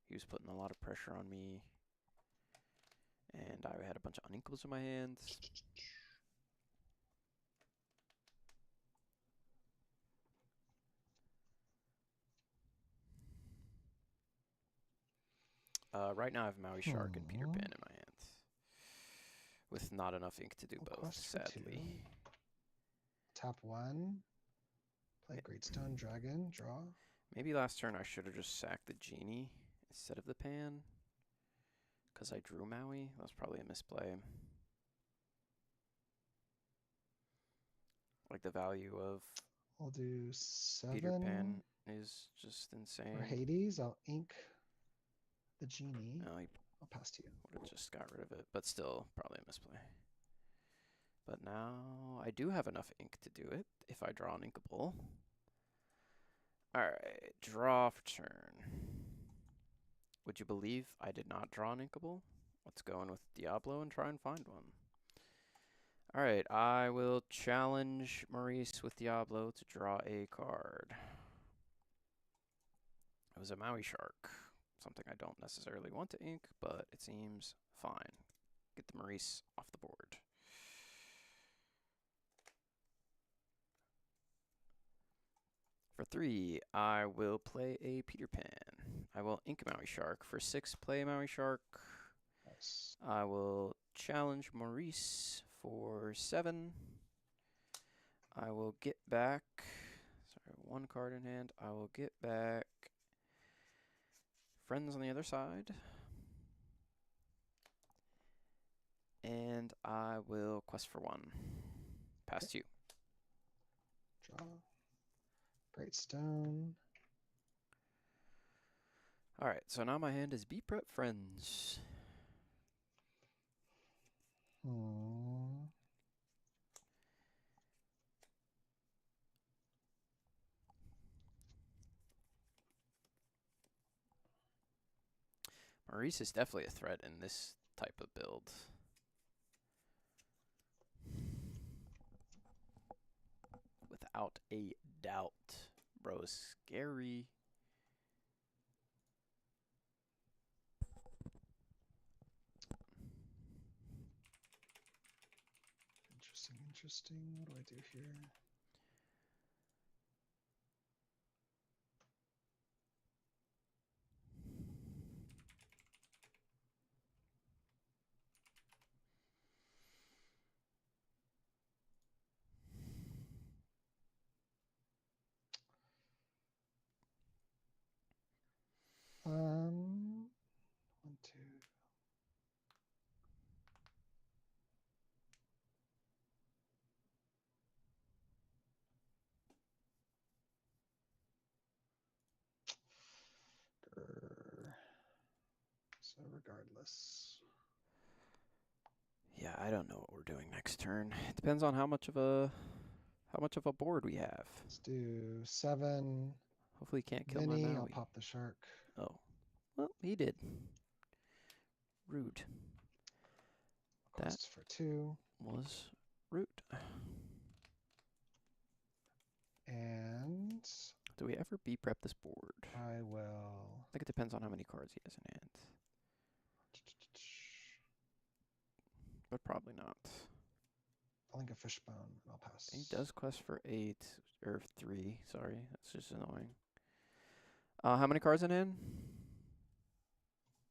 He was putting a lot of pressure on me. And I had a bunch of uninkables in my hands. Right now I have Maui Shark and Peter Pan in my hands. With not enough ink to do both, sadly. Tap 1. Play Greatstone Dragon. Draw. Maybe last turn I should have just sacked the Genie instead of the Pan. Because I drew Maui. That was probably a misplay. Like the value of I'll do 7. Peter Pan is just insane. For Hades, I'll ink the Genie. No, I'll pass to you. Would have just got rid of it, but still probably a misplay. But now I do have enough ink to do it if I draw an inkable. Alright, draw for turn. Would you believe I did not draw an inkable? Let's go in with Diablo and try and find one. Alright, I will challenge Maurice with Diablo to draw a card. It was a Maui Shark. Something I don't necessarily want to ink, but it seems fine. Get the Maurice off the board. For 3, I will play a Peter Pan. I will ink Maui Shark. For 6, play Maui Shark. Nice. I will challenge Maurice for 7. I will get back. Sorry, 1 card in hand. I will get back friends on the other side. And I will quest for 1. Pass to you. Draw. Greatstone. Alright, so now my hand is Be Prep Friends. Maurice is definitely a threat in this type of build. Without a doubt. Bro is scary. Interesting. What do I do here? One, 2. So regardless. Yeah, I don't know what we're doing next turn. It depends on how much of a board we have. Let's do 7. Hopefully he can't kill Vinny, my Maui. I'll pop the shark. Oh. Well, he did. Rude. Quest for 2. Was rude. And do we ever Be Prep this board? I will. I think it depends on how many cards he has in hand. But probably not. I'll link a fishbone. And I'll pass. He does quest for 8 or 3. Sorry, that's just annoying. How many cards in hand?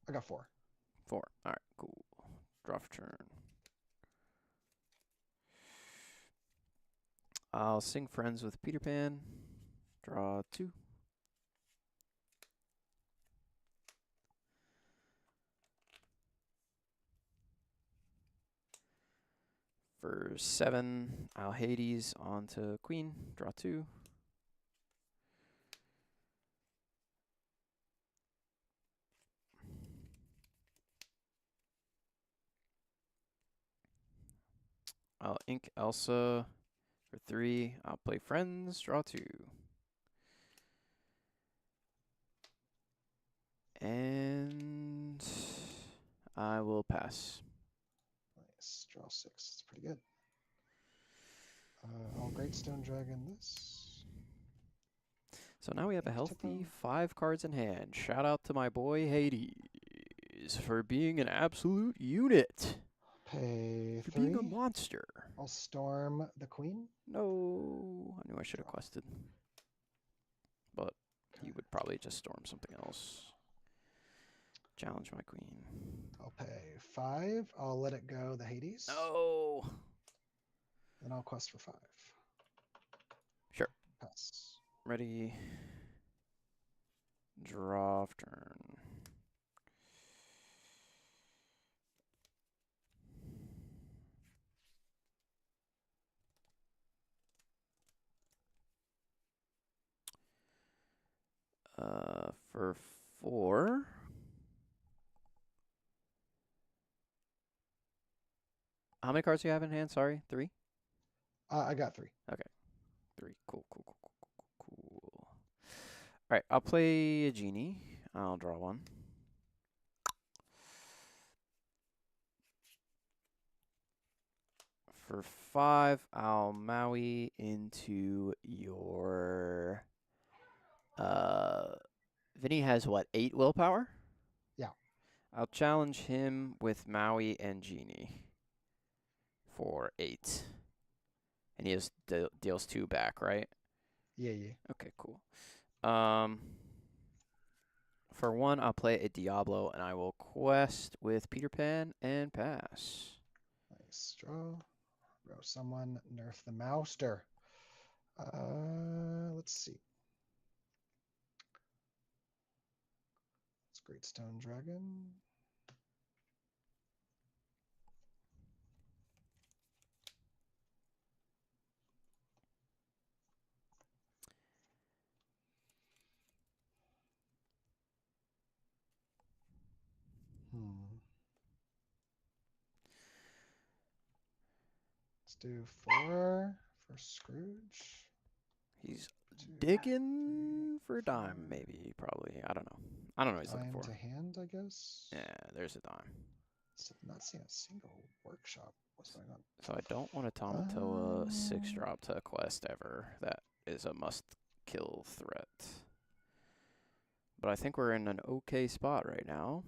I got 4. 4. All right, cool. Draw for turn. I'll sing friends with Peter Pan. Draw 2. For 7, I'll Hades onto Queen. Draw 2. I'll ink Elsa. For 3, I'll play friends. Draw 2. And I will pass. Nice. Draw 6. It's pretty good. I'll Great Stone Dragon this. So now we have a Ink healthy Tipo. 5 cards in hand. Shout out to my boy Hades for being an absolute unit. Pay For 3. being a monster. I'll Storm the Queen. No, I knew I should have Draw. quested. But Okay. you would probably just storm something else. Challenge my queen. I'll pay 5. I'll let it go the Hades. No. Then I'll quest for 5. Sure. Pass. Ready. Draw of turn. For 4. How many cards do you have in hand? Sorry, 3? I got 3. 3. Cool. All right, I'll play a genie. I'll draw 1. For 5, I'll Maui into your... Vinny has what, 8 willpower? Yeah. I'll challenge him with Maui and Genie for 8. And he has deals 2 back, right? Yeah. Okay, cool. For 1, I'll play a Diablo, and I will quest with Peter Pan and pass. Nice draw. Bro, someone nerf the Mouster. Let's see. It's Great Stone Dragon. Let's do 4 for Scrooge. He's 2, digging for a 4. dime, maybe, probably. I don't know. I don't know what he's looking Dime for. to hand, I guess. Yeah, there's a dime. So I'm not seeing a single workshop. What's going on? So I don't want a Tamatoa 6-drop to a quest ever. That is a must-kill threat. But I think we're in an okay spot right now.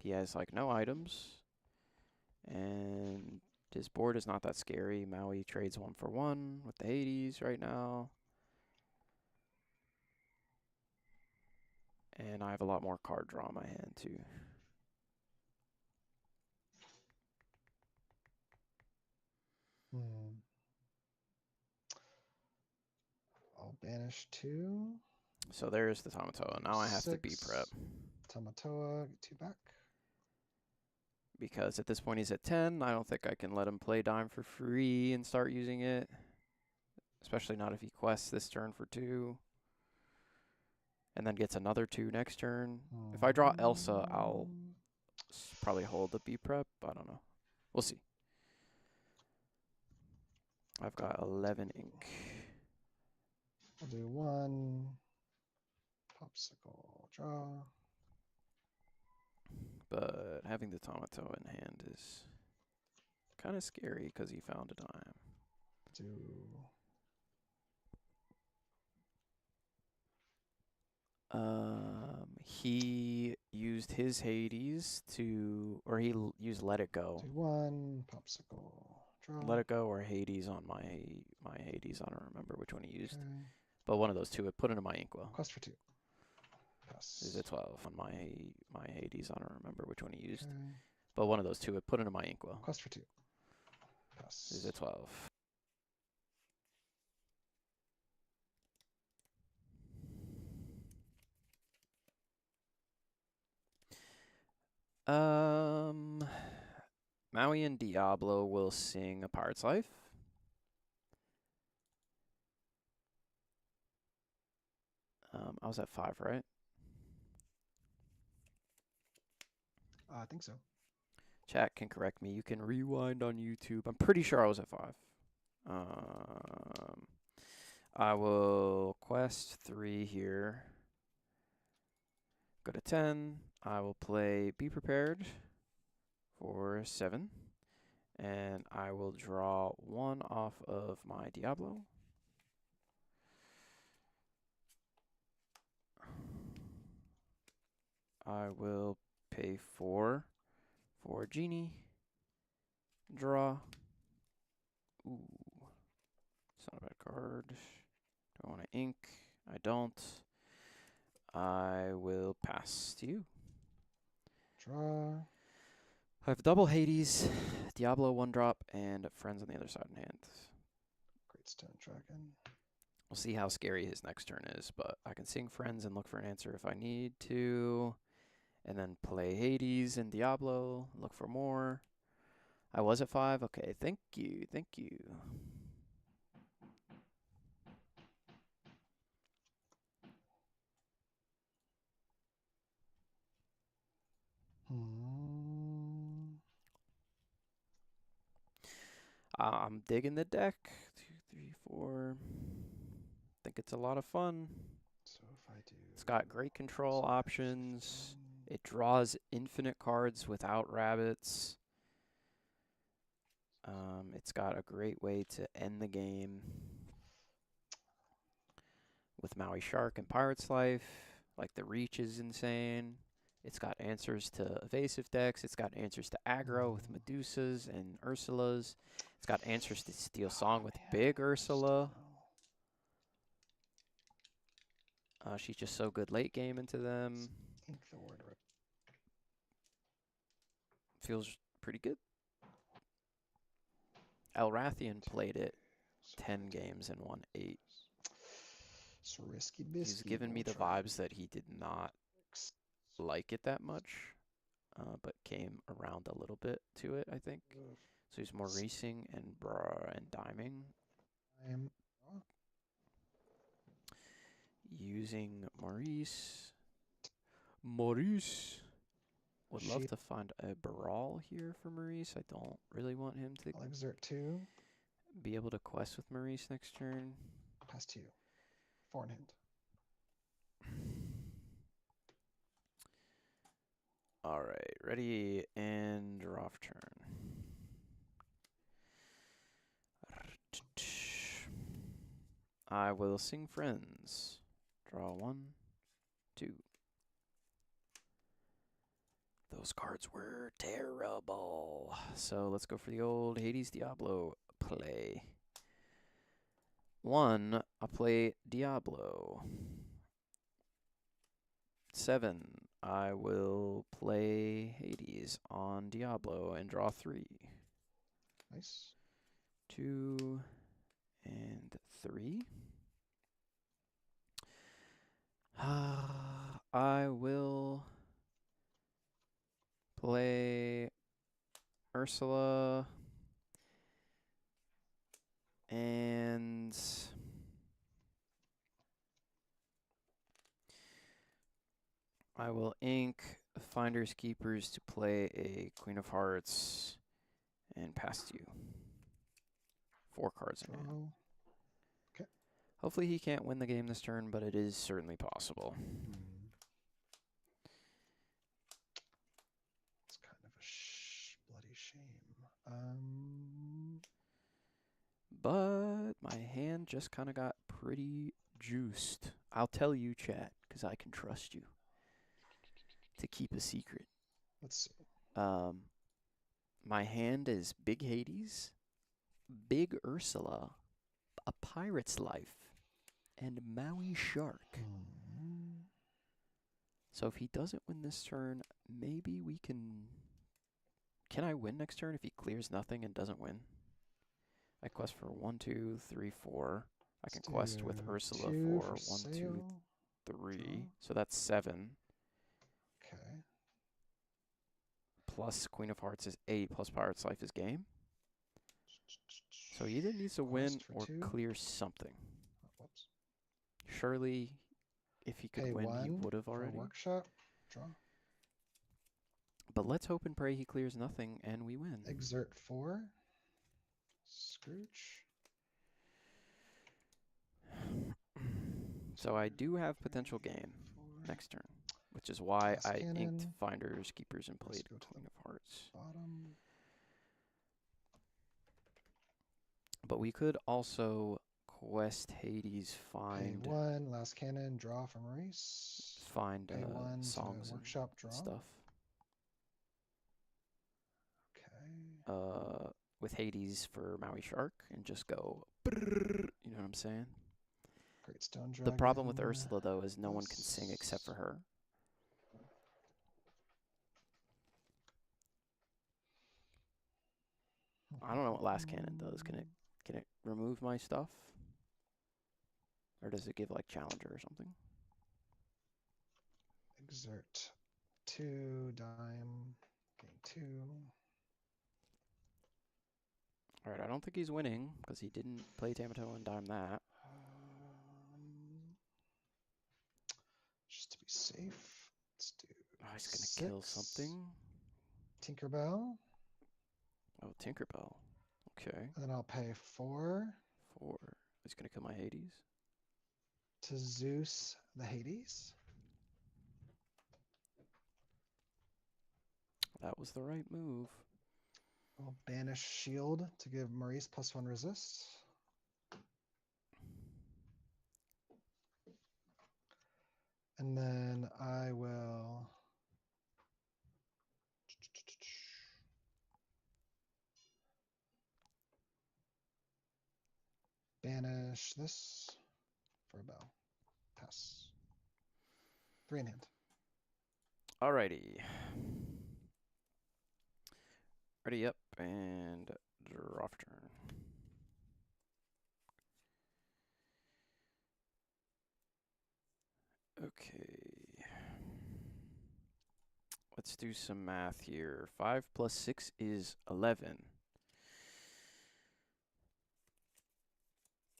He has, like, no items. And his board is not that scary. Maui trades 1 for 1 with the Hades right now. And I have a lot more card draw in my hand, too. I'll banish 2. So there's the Tamatoa. Now I have to be prep. Tamatoa, get 2 back. Because at this point he's at 10. I don't think I can let him play dime for free and start using it. Especially not if he quests this turn for 2. And then gets another 2 next turn. If I draw Elsa, I'll probably hold the B prep. I don't know. We'll see. I've got 11 ink. I'll do 1. Popsicle, draw. But having the Tamatoa in hand is kind of scary because he found a dime. Do He used his Hades to, or he used Let It Go. 2-1, popsicle. Draw. Let It Go or Hades on my Hades. I don't remember which one he used. Okay. But one of those two. It put into my Inkwell. Quest for 2. Pass. Is it 12 on my Hades? I don't remember which one he used. Okay. But one of those two. It put into my Inkwell. Quest for 2. Pass. Is it 12? Maui and Diablo will sing A Pirate's Life. I was at 5, right? I think so. Chat can correct me. You can rewind on YouTube. I'm pretty sure I was at 5. I will quest 3 here. Go to 10. I will play Be Prepared for 7. And I will draw 1 off of my Diablo. I will pay 4 for Genie. Draw. Ooh. It's not a bad card. Do I want to ink? I don't. I will pass to you. Draw. I have double Hades, Diablo 1-drop, and Friends on the other side in hand. Great Stone Dragon. We'll see how scary his next turn is, but I can sing Friends and look for an answer if I need to. And then play Hades and Diablo, look for more. I was at 5. Okay, thank you, thank you. I'm digging the deck. 2, 3, 4. Think it's a lot of fun. So if I do. It's got great control options. It draws infinite cards without rabbits. It's got a great way to end the game with Maui Shark and Pirate's Life. Like, the reach is insane. It's got answers to evasive decks. It's got answers to aggro with Medusas and Ursulas. It's got answers to Steel Song with Big Ursula. She's just so good late game into them. Ink the word. Feels pretty good. Elrathian played it 10 games and won 8. So risky bisky. He's given me the vibes that he did not like it that much, but came around a little bit to it, I think. So he's more racing and diming. Using Maurice. Would love to find a Brawl here for Maurice. I don't really want him to exert 2. Be able to quest with Maurice next turn. Pass 2. 4 in hand. Alright, ready and draw off turn. I will sing Friends. Draw 1, 2. Those cards were terrible. So let's go for the old Hades Diablo play. 1, I'll play Diablo. 7, I will play Hades on Diablo and draw 3. Nice. 2 and 3. I will play Ursula and I will ink Finders Keepers to play a Queen of Hearts and pass to you. 4 cards in hand. Okay. Hopefully he can't win the game this turn, but it is certainly possible. It's kind of a bloody shame. But my hand just kind of got pretty juiced. I'll tell you, chat, because I can trust you. to keep a secret. Let's see. My hand is Big Hades, Big Ursula, A Pirate's Life, and Maui Shark. So if he doesn't win this turn, maybe we can... Can I win next turn if he clears nothing and doesn't win? I quest for 1, 2, 3, 4. I can quest with Ursula for 1, 2, 3. So that's 7. Okay. Plus Queen of Hearts is 8, plus Pirate's Life is game. So he either needs to win or clear something. Whoops. Surely, if he could win, he would have already. Workshop. Draw. But let's hope and pray he clears nothing and we win. Exert 4. Scrooge. So I do have potential game next turn, which is why I inked Finders, Keepers, and played Queen of Hearts. Bottom. But we could also quest Hades, find Pay 1, last cannon, draw from Maurice. Find Pay 1 songs to workshop, draw. Stuff. Okay. With Hades for Maui Shark and just go. Brrr, you know what I'm saying? Great Stone Dragon. The problem with Ursula though is no one can sing except for her. I don't know what last cannon does. Can it remove my stuff? Or does it give like Challenger or something? Exert 2, dime, gain 2. Alright, I don't think he's winning because he didn't play Tamato and dime that. Just to be safe, let's do. Oh, he's gonna kill something. Tinkerbell. Oh, Tinkerbell. Okay. And then I'll pay 4. He's gonna kill my Hades. To Zeus the Hades. That was the right move. I'll banish shield to give Maurice +1 resist. And then I will banish this for a bell. Pass. 3 in hand. Alrighty. Ready up and draw for turn. Okay. Let's do some math here. 5 plus 6 is 11.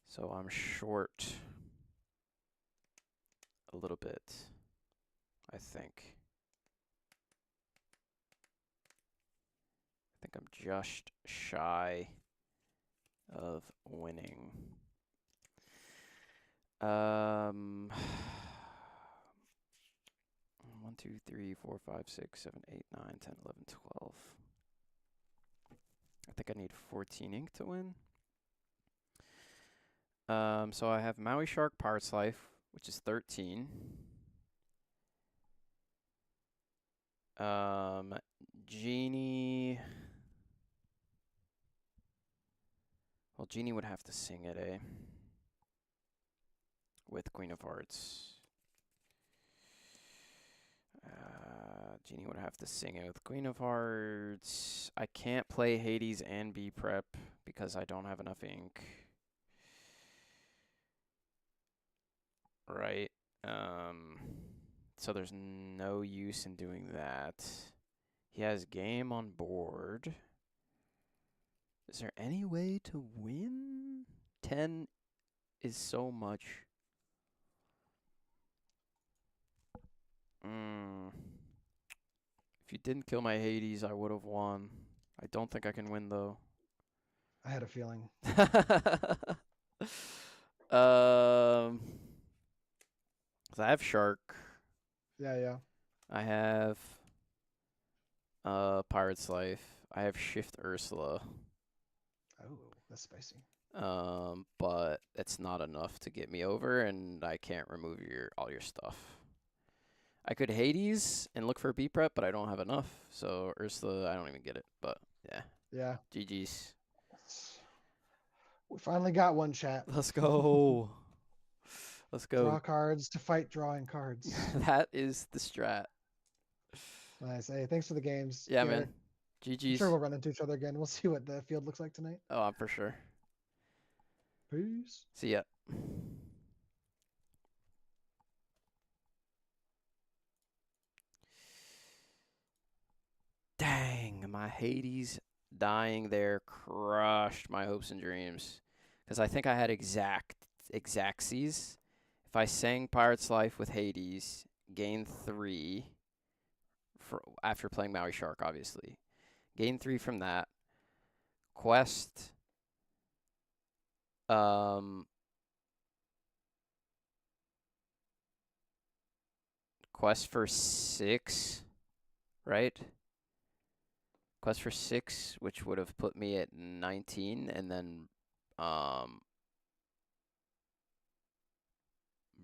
So I'm short a little bit, I think. I think I'm just shy of winning. 1, 2, 3, 4, 5, 6, 7, 8, 9, 10, 11, 12. I think I need 14 ink to win. So I have Maui Shark Pirate's Life, which is 13. Genie. Well, Genie would have to sing it, eh? With Queen of Hearts. Genie would have to sing it with Queen of Hearts. I can't play Hades and be prep because I don't have enough ink. Right. So there's no use in doing that. He has game on board. Is there any way to win? 10 is so much. If you didn't kill my Hades, I would have won. I don't think I can win, though. I had a feeling. So I have Shark. Yeah. I have Pirate's Life. I have Shift Ursula. Oh, that's spicy. But it's not enough to get me over, and I can't remove all your stuff. I could Hades and look for a B prep, but I don't have enough. So Ursula, I don't even get it. But yeah, Yeah. GG's. We finally got one, chat. Let's go. Let's go. Draw cards to fight drawing cards. That is the strat. Nice. Hey, thanks for the games. Yeah, Garrett. man. I'm GG's. sure we'll run into each other again. We'll see what the field looks like tonight. Oh, I'm for sure. Peace. See ya. Dang, my Hades dying there crushed my hopes and dreams. Because I think I had exactsies. If I sang Pirate's Life with Hades, gain 3 after playing Maui Shark, obviously. Gain 3 from that. Quest. Quest for 6, right? Quest for 6, which would have put me at 19, and then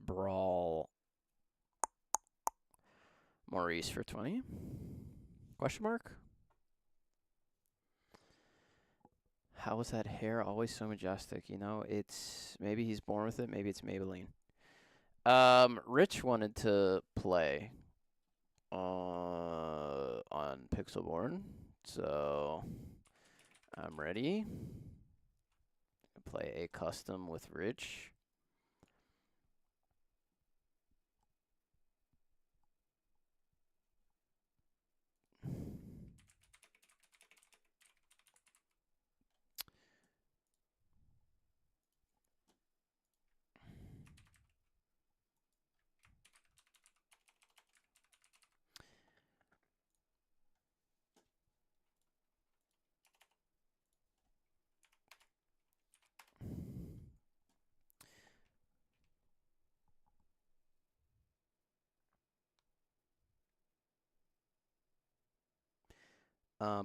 Brawl Maurice for 20? Question mark? How is that hair always so majestic? You know, it's maybe he's born with it, maybe it's Maybelline. Rich wanted to play on Pixelborn, so I'm ready. Play a custom with Rich.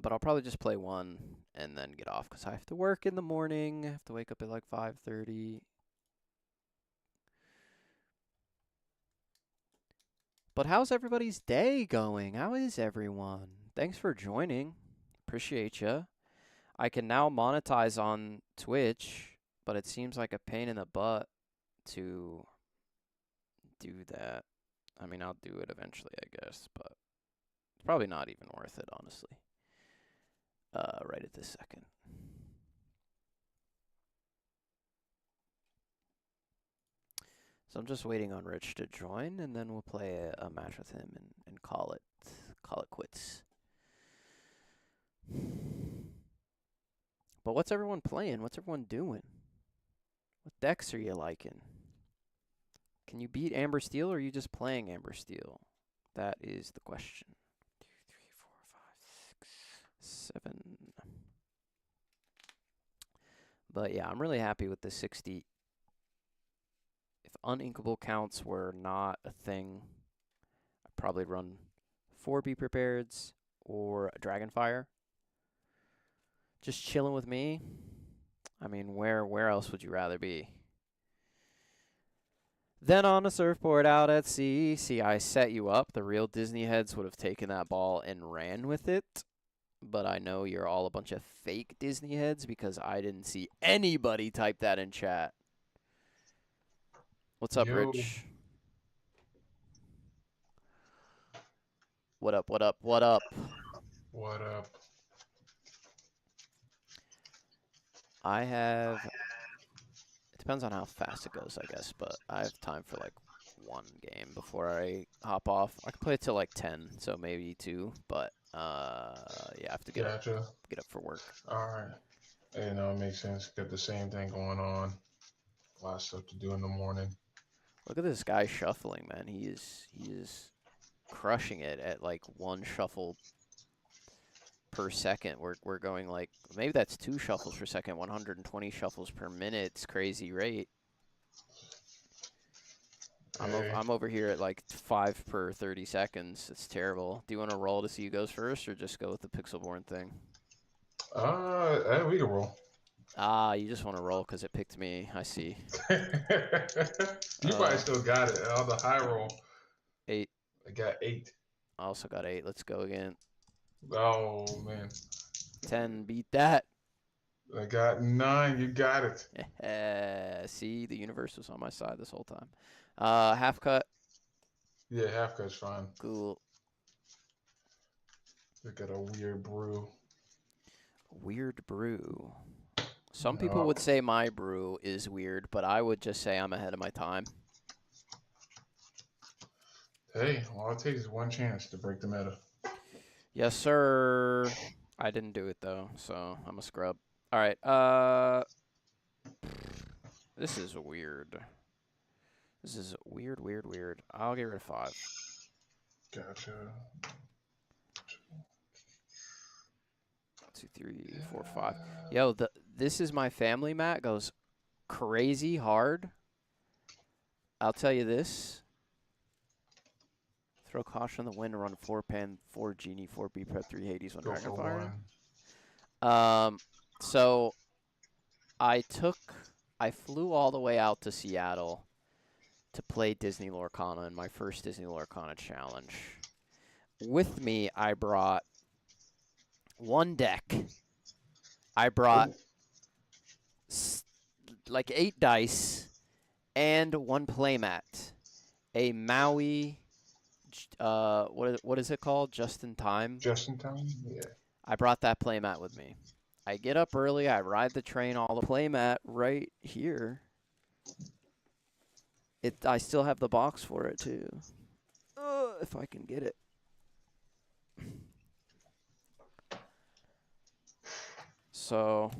But I'll probably just play one and then get off because I have to work in the morning. I have to wake up at like 5:30. But how's everybody's day going? How is everyone? Thanks for joining. Appreciate ya. I can now monetize on Twitch, but it seems like a pain in the butt to do that. I mean, I'll do it eventually, I guess, but it's probably not even worth it, honestly. Right at this second. So I'm just waiting on Rich to join, and then we'll play a match with him and call it quits. But what's everyone playing? What's everyone doing? What decks are you liking? Can you beat Amber Steel, or are you just playing Amber Steel? That is the question. 2, 3, 4, 5, 6, 7. But yeah, I'm really happy with the 60. If uninkable counts were not a thing, I'd probably run 4 Be Prepareds or a Dragonfire. Just chilling with me. I mean, where else would you rather be? Then on a surfboard out at sea. See, I set you up. The real Disney heads would have taken that ball and ran with it. But I know you're all a bunch of fake Disney heads because I didn't see anybody type that in chat. What's up, Yo. Rich? What up, what up, what up? What up? I have... It depends on how fast it goes, I guess, but I have time for like 1 game before I hop off. I can play till like 10, so maybe 2, but yeah, I have to get up for work. All right. Hey, no, it makes sense. Got the same thing going on. A lot of stuff to do in the morning. Look at this guy shuffling, man. He is crushing it at like 1 shuffle per second. We're going like, maybe that's 2 shuffles per second, 120 shuffles per minute. It's crazy rate. Hey. I'm over here at like 5 per 30 seconds. It's terrible. Do you want to roll to see who goes first, or just go with the Pixelborn thing? Hey, we can roll. Ah, you just want to roll because it picked me. I see. You probably still got it on the high roll. 8. I got 8. I also got 8. Let's go again. Oh man, 10. Beat that. I got 9. You got it. See, the universe was on my side this whole time. Half cut. Yeah, half cut's fine. Cool. I got a weird brew. Weird brew. Some people would say my brew is weird, but I would just say I'm ahead of my time. Hey, all it takes is one chance to break the meta. Yes, sir. I didn't do it though, so I'm a scrub. All right. This is weird. This is weird, weird, weird. I'll get rid of 5. Gotcha. 2, 3, 4, 5. Yo, this is my family. Matt goes crazy hard. I'll tell you this. Throw caution on the wind and run 4 pan, 4 genie, 4 B prep, 3 Hades, 1 Go for Dragonfire. 1. So I flew all the way out to Seattle to play Disney Lorcana in my first Disney Lorcana challenge. With me, I brought 1 deck. I brought like 8 dice and 1 playmat. A Maui, what is it called? Just in time? Just in time? Yeah. I brought that playmat with me. I get up early, I ride the train, all the playmat right here. I still have the box for it too. If I can get it. So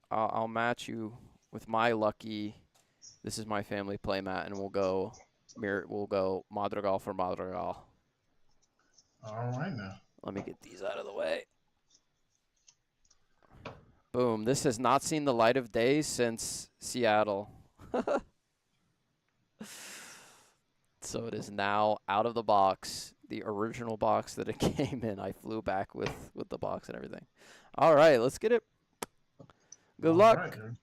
I'll match you with my lucky. This is my family playmat, and we'll go Madrigal for Madrigal. All right now. Let me get these out of the way. Boom. This has not seen the light of day since Seattle. So it is now out of the box. The original box that it came in. I flew back with the box and everything. All right, let's get it. Good luck. Right, good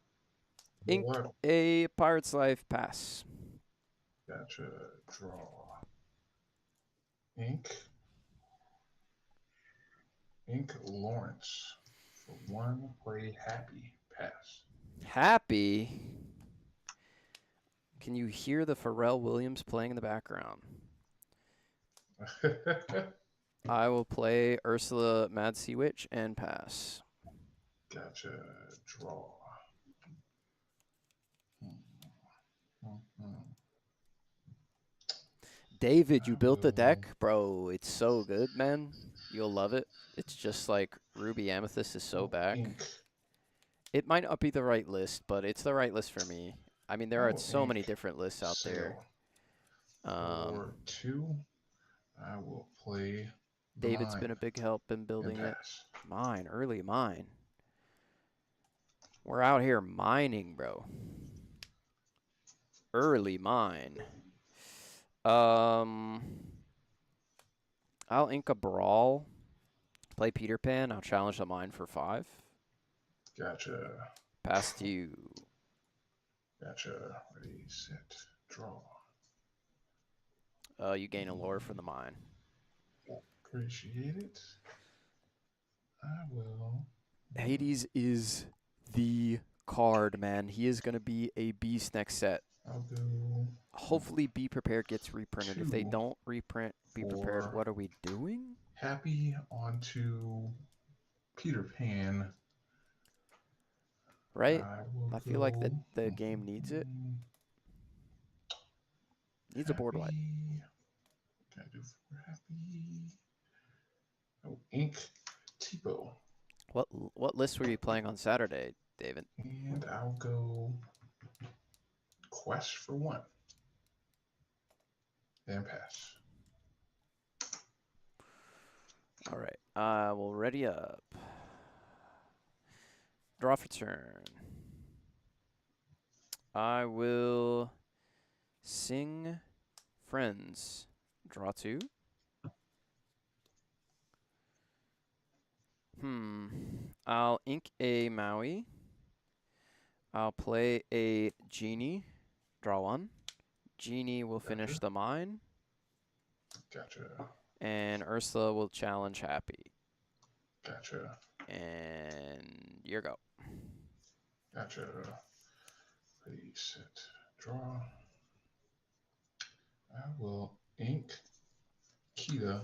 Ink luck. a Pirate's Life pass. Gotcha. Draw. Ink Lawrence. For 1, play Happy. Pass. Happy. Can you hear the Pharrell Williams playing in the background? I will play Ursula Mad Sea Witch and pass. Gotcha. Draw. David, you built the deck? Bro, it's so good, man. You'll love it. It's just like Ruby Amethyst is so back. Ink. It might not be the right list, but it's the right list for me. I mean, there are so many Ink. different lists out there. For 2, I will play David's Mine been a big help in building and it. pass. Mine, early mine. We're out here mining, bro. Early mine. I'll ink a Brawl. Play Peter Pan. I'll challenge the mine for 5. Gotcha. Pass to you. Gotcha. Ready, set, draw. You gain a lore for the mine. Appreciate it. I will. Hades is the card, man. He is going to be a beast next set. I'll go. Hopefully, Be Prepared gets reprinted. If they 2 don't reprint Be Prepared, for what are we doing? Happy onto Peter Pan. Right? will I feel like the go, game needs it. Needs a board wipe. Can I do for Happy? Oh, Ink Tipo. What list were you playing on Saturday, David? And I'll go Quest for 1. And pass. All right. We'll ready up. Draw for turn. I will sing Friends. Draw 2. I'll ink a Maui. I'll play a Genie. Draw 1. Genie will finish the mine. Gotcha. And Ursula will challenge Happy. Gotcha. And your go. Gotcha. Ready, set, draw. I will ink Kita.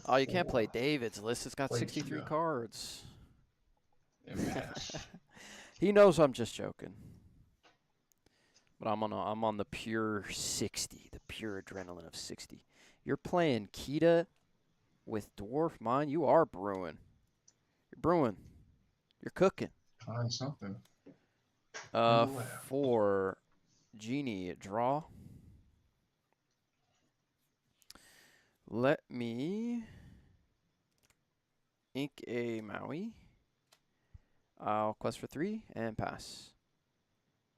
Oh, you can't play David's list. It's got Play 63 Kita. cards. And pass. He knows I'm just joking. But I'm on the pure 60, the pure adrenaline of 60. You're playing Kita with Dwarf Mine. You are brewing. You're brewing. You're cooking. Find something. On the left. For Genie, draw. Let me ink a Maui. I'll quest for 3 and pass.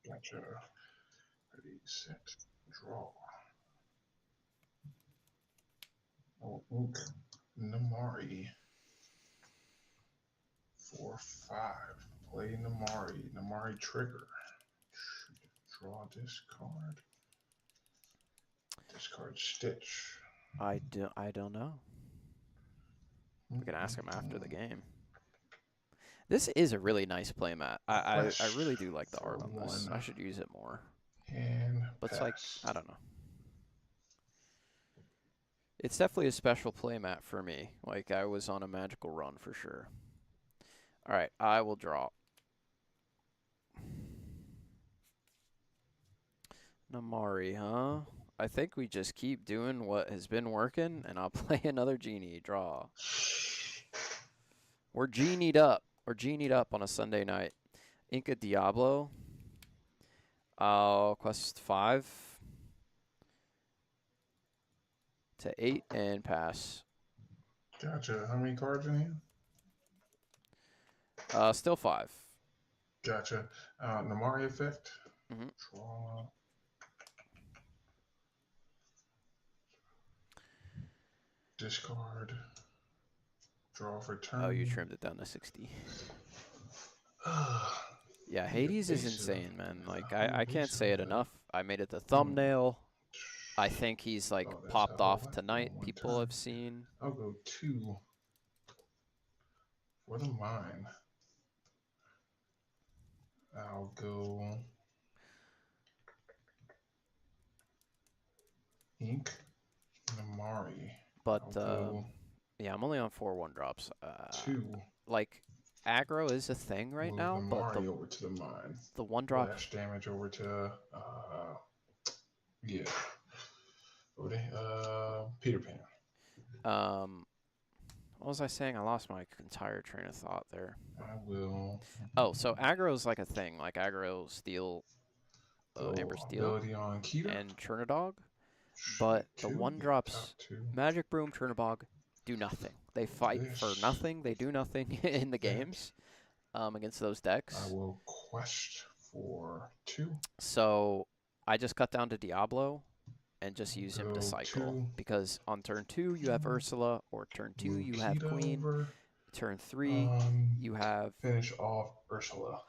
Gotcha. Ready, set, draw. Oh, ink Namari. 4/5. Play Namari. Namari trigger. Draw this card. Discard Stitch. I don't know. We can ask him after the game. This is a really nice playmat. I really do like the art on this. I should use it more. And But it's pass. like, I don't know. It's definitely a special playmat for me. Like, I was on a magical run for sure. All right, I will draw. Namari, huh? I think we just keep doing what has been working, and I'll play another Genie. Draw. We're Genied up. We're Genied up on a Sunday night. Inca Diablo. I'll quest 5 to 8 and pass. Gotcha. How many cards in here? Still 5. Gotcha. Namari effect. Mhm. Draw. Discard. Draw for turn. Oh, you trimmed it down to 60. Yeah, Hades is insane, man. Like, I can't say it enough. I made it the thumbnail. I think he's, like, Oh, that's popped a whole off lot. tonight. One People turn. have seen. I'll go 2 for the mine. I'll go ink Namari. But, I'll go yeah, I'm only on 4 1-drops. 2. Like, aggro is a thing right Move now, but Namari over to the mine. the 1-drop. Flash damage over to yeah. Over to Peter Pan. What was I saying? I lost my entire train of thought there. I will. Oh, so aggro is like a thing, like aggro, steel, Amber Steel, Ability on Kita. and Chernodog. But the 1-drops, Magic Broom, Chernobog, do nothing. They fight for nothing. They do nothing in the games against those decks. I will quest for 2. So I just cut down to Diablo and just use him to cycle. Because on turn 2, you have Ursula, or turn 2, you have Queen. Over. Turn 3, you have... Finish off Ursula.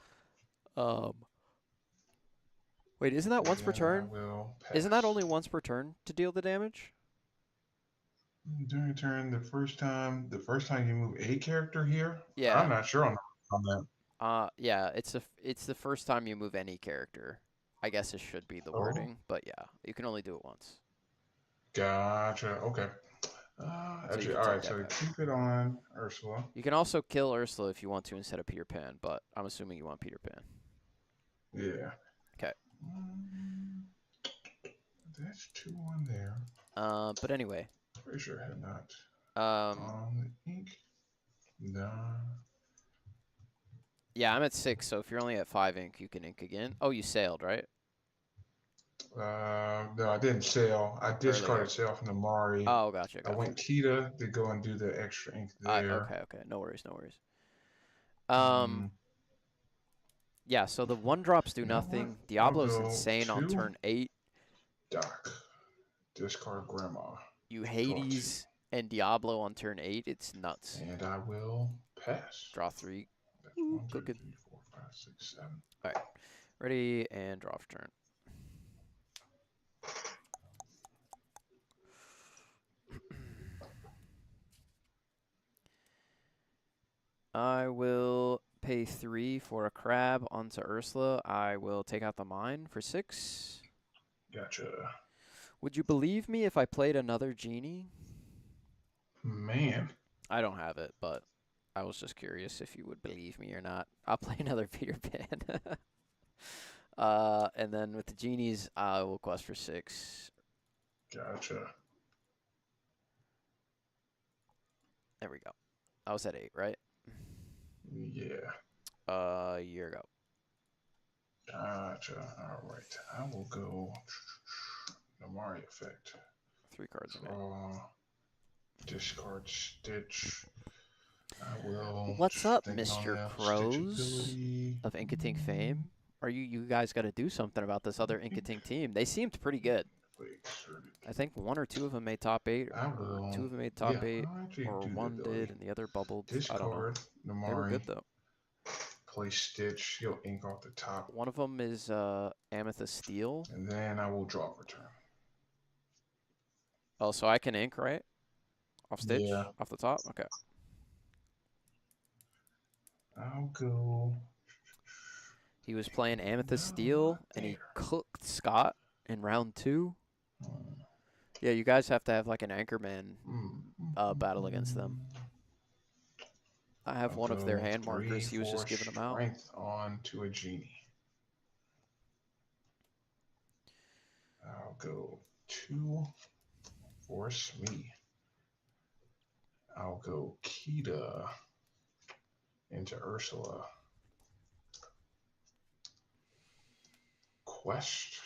Wait, isn't that once per turn? Isn't that only once per turn to deal the damage? During turn, the first time you move a character here. Yeah. I'm not sure on that. Yeah, it's the first time you move any character. I guess it should be the wording, but yeah, you can only do it once. Gotcha. Okay. Actually, all right. So back. keep it on Ursula. You can also kill Ursula if you want to instead of Peter Pan, but I'm assuming you want Peter Pan. Yeah. Okay. That's 2 on there. But anyway. Pretty sure I had not. The ink. No. Yeah, I'm at 6, so if you're only at 5 ink, you can ink again. Oh, you sailed, right? No, I didn't sail. I discarded sail from the Mari. Oh, gotcha. I went Kita to go and do the extra ink there. Okay. No worries. Yeah, so the 1-drops do nothing. Diablo's insane on turn 8. Doc. Discard Grandma. You Hades and Diablo on turn 8. It's nuts. And I will pass. Draw 3. That's 1, 2, Cooking. 3, 4, 5, 6, 7. All right. Ready and draw for turn. I will pay 3 for a crab onto Ursula. I will take out the mine for 6. Gotcha. Would you believe me if I played another genie? Man. I don't have it, but I was just curious if you would believe me or not. I'll play another Peter Pan. And then with the genies, I will quest for 6. Gotcha. There we go. I was at 8, right? Yeah. A year ago. Gotcha. All right. I will go Namari effect. 3 cards in it. Draw. Discard Stitch. I will. What's up, thinking on Mr. the Crows stitchability. of Inkating fame? Are you guys got to do something about this other Inkating team? They seemed pretty good. I think 1 or 2 of them made top 8, I or will. 2 of them made top 8, I'll actually or do the 1 ability. did and the other bubbled. I don't know. Discard Namari. They were good though. Play Stitch. He'll ink off the top. One of them is Amethyst Steel. And then I will draw return. Oh, so I can ink, right? Off Stitch? Yeah. Off the top? Okay. I'll go. He was playing Amethyst Steel, and he cooked Scott in round 2. Yeah, you guys have to have like an Anchorman battle against them. I have one of their hand markers. He was just giving them out. Strength on to a genie. I'll go 2. Force me. I'll go Kita into Ursula. Quest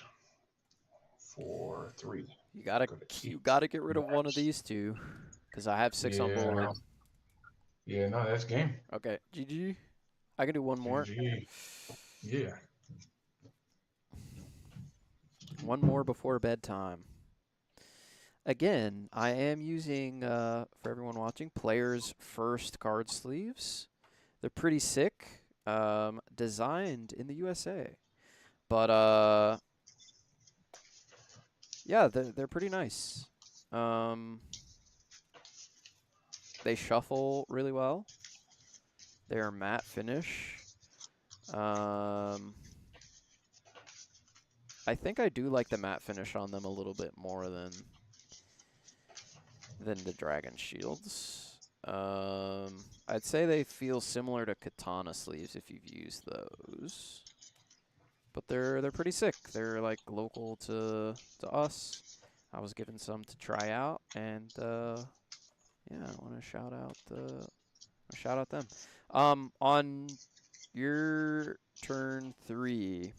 for 3. You gotta get rid of one of these 2, because I have 6 on board. Yeah, no, that's game. Okay, GG. I can do one more. GG. Yeah. One more before bedtime. Again, I am using, for everyone watching, Players First card sleeves. They're pretty sick. Designed in the USA. But, yeah, they're pretty nice. They shuffle really well. They're matte finish. I think I do like the matte finish on them a little bit more than the Dragon Shields. I'd say they feel similar to Katana sleeves if you've used those. But they're pretty sick. They're like local to us. I was given some to try out, and yeah, I want to shout out them. On your turn 3,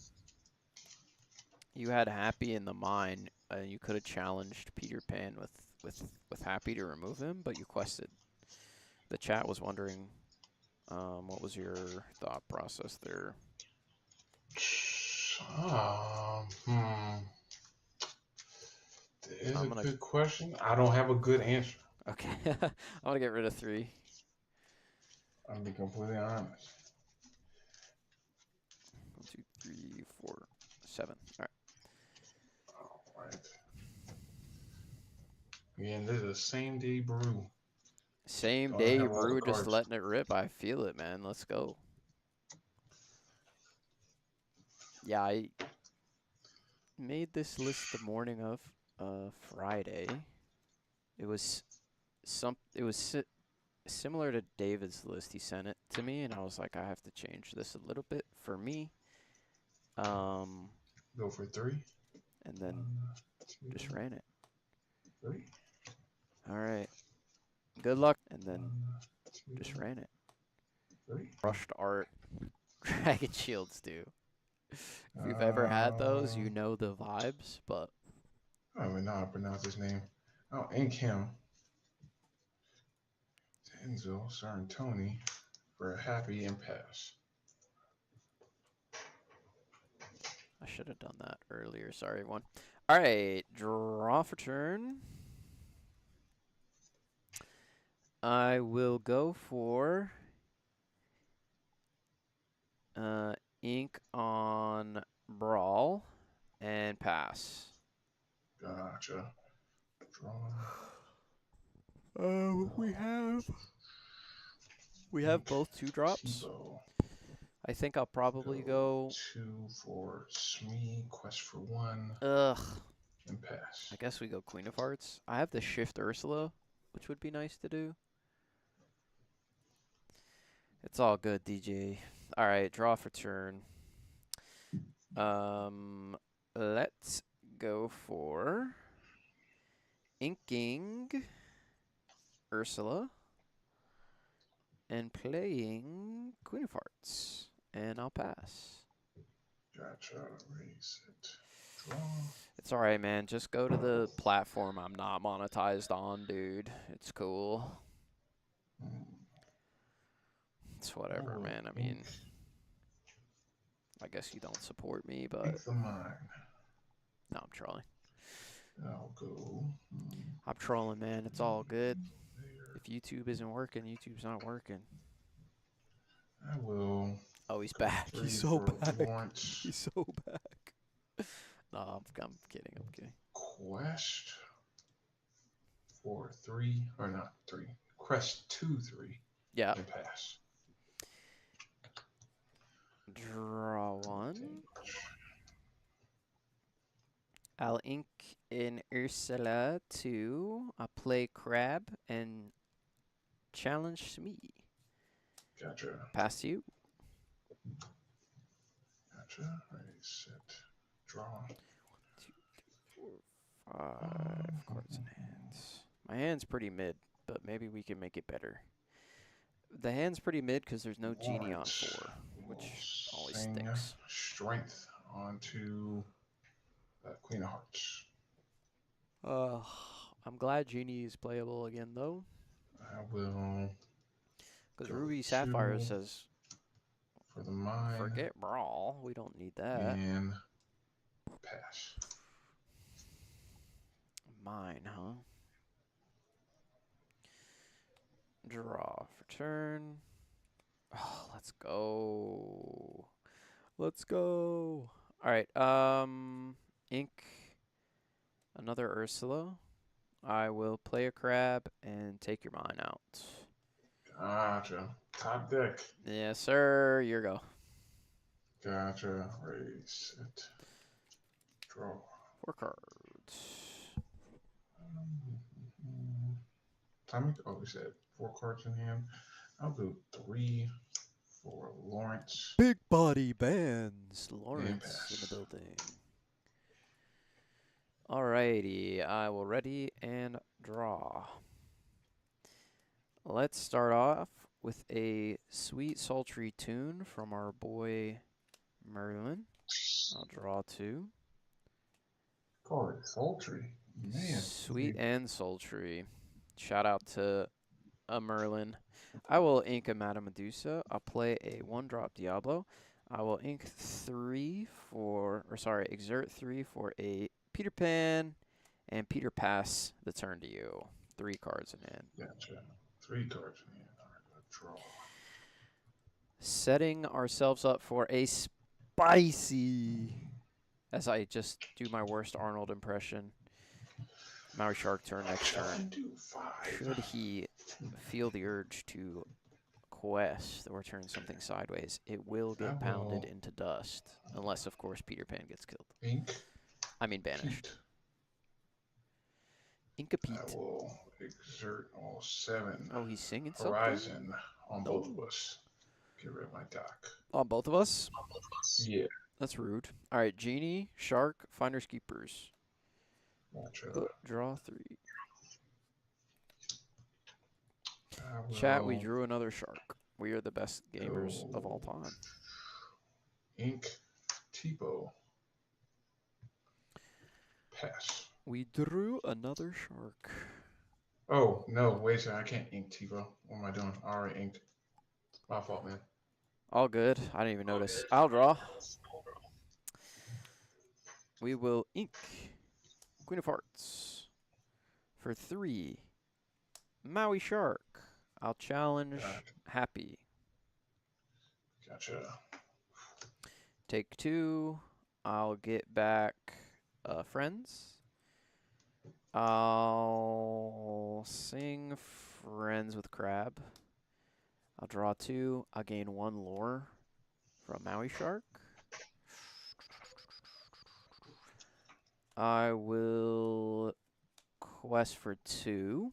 you had Happy in the mine, and you could have challenged Peter Pan with Happy to remove him, but you quested. The chat was wondering, what was your thought process there? That is a good question. I don't have a good answer. Okay, I want to get rid of 3. I'll be completely honest. 1, 2, 3, 4, 7. All right. All right. Again, this is the same day brew. Same day brew, just letting it rip. I feel it, man. Let's go. Yeah, I made this list the morning of Friday. It was similar to David's list. He sent it to me, and I was like, I have to change this a little bit for me. Go for 3. And then 1, 2, just ran it. 3. All right. Good luck. And then 1, 2, just ran it. 3. Brushed art. Dragon Shields do. If you've ever had those, you know the vibes, but I don't even know how to pronounce his name. I'll ink him. Denzel Sarantoni for a Happy and pass. I should have done that earlier. Sorry, everyone. All right, draw for turn. I will go for ink on Brawl and pass. Gotcha. Draw. We have We have both 2-drops. Tebow. I think I'll probably go. 2 for Smee, Quest for 1, Ugh. and pass. I guess we go Queen of Hearts. I have the Shift Ursula, which would be nice to do. It's all good, DJ. All right, draw for turn. Let's go for inking Ursula and playing Queen of Hearts, and I'll pass. Gotcha. Raise it. Draw. It's all right, man. Just go to the platform I'm not monetized on, dude. It's cool. It's whatever, man. I mean, I guess you don't support me, but Ink the mine. no, I'm trolling. I'll go. I'm trolling, man. It's all good. There. If YouTube isn't working, YouTube's not working. I will. Oh, he's back. 3 He's so for back. Lawrence. He's so back. No, I'm kidding. I'm kidding. Quest for 3, or not 3. Quest 2, 3. Yeah. And pass. Draw one. I'll ink in Ursula 2. I'll play Crab and challenge me. Gotcha. Pass to you. Gotcha. Ready, set, draw. 1, 2, 3, 4, 5 cards in hands. My hand's pretty mid, but maybe we can make it better. The hand's pretty mid because there's no genie on 4, which always Sing stinks. Strength onto Queen of Hearts. I'm glad genie is playable again though, I will because go Ruby Sapphire 2 says for the mine forget brawl. We don't need that. and pass. Mine, huh? Draw for turn. Oh, let's go. Let's go. All right. Ink another Ursula. I will play a crab and take your mine out. Gotcha. Top deck. Yes, sir. Your go. Gotcha. Ready, set, draw. 4 cards. Tommy, oh, we said 4 cards in hand. I'll go 3 for Lawrence. Big body bands. Lawrence pass. in the building. Alrighty, I will ready and draw. Let's start off with a sweet sultry tune from our boy Merlin. I'll draw 2. Card sultry. Man. Sweet and sultry. Shout out to Merlin. I will ink a Madame Medusa. I'll play a 1-drop Diablo. I will ink 3 for, or sorry, exert 3 for a Peter Pan, and Peter pass the turn to you. 3 cards in hand. Gotcha. 3 cards in hand. All right, draw. Setting ourselves up for a spicy, as I just do my worst Arnold impression, Maui Shark turn next turn. Should he feel the urge to quest or turn something sideways, it will get pounded into dust. Unless, of course, Peter Pan gets killed. Ink. I mean banished. Inca I Pete. will exert all 7. Oh, he's singing something? Horizon on both of us. Get rid of my dock. On both of us? Yeah. That's rude. All right, Genie, Shark, Finders Keepers. Gotcha. Draw 3. I Chat, we will drew another shark. We are the best gamers of all time. Ink Tebow. Pass. We drew another shark. Oh, no, wait a second. I can't ink Tebow. What am I doing? I already inked. My fault, man. All good. I didn't even notice. I'll draw. We will ink Queen of Hearts for 3. Maui Shark. I'll challenge Happy. Gotcha. Take 2. I'll get back Friends. I'll sing Friends with Crab. I'll draw 2. I'll gain 1 lore from Maui Shark. I will quest for 2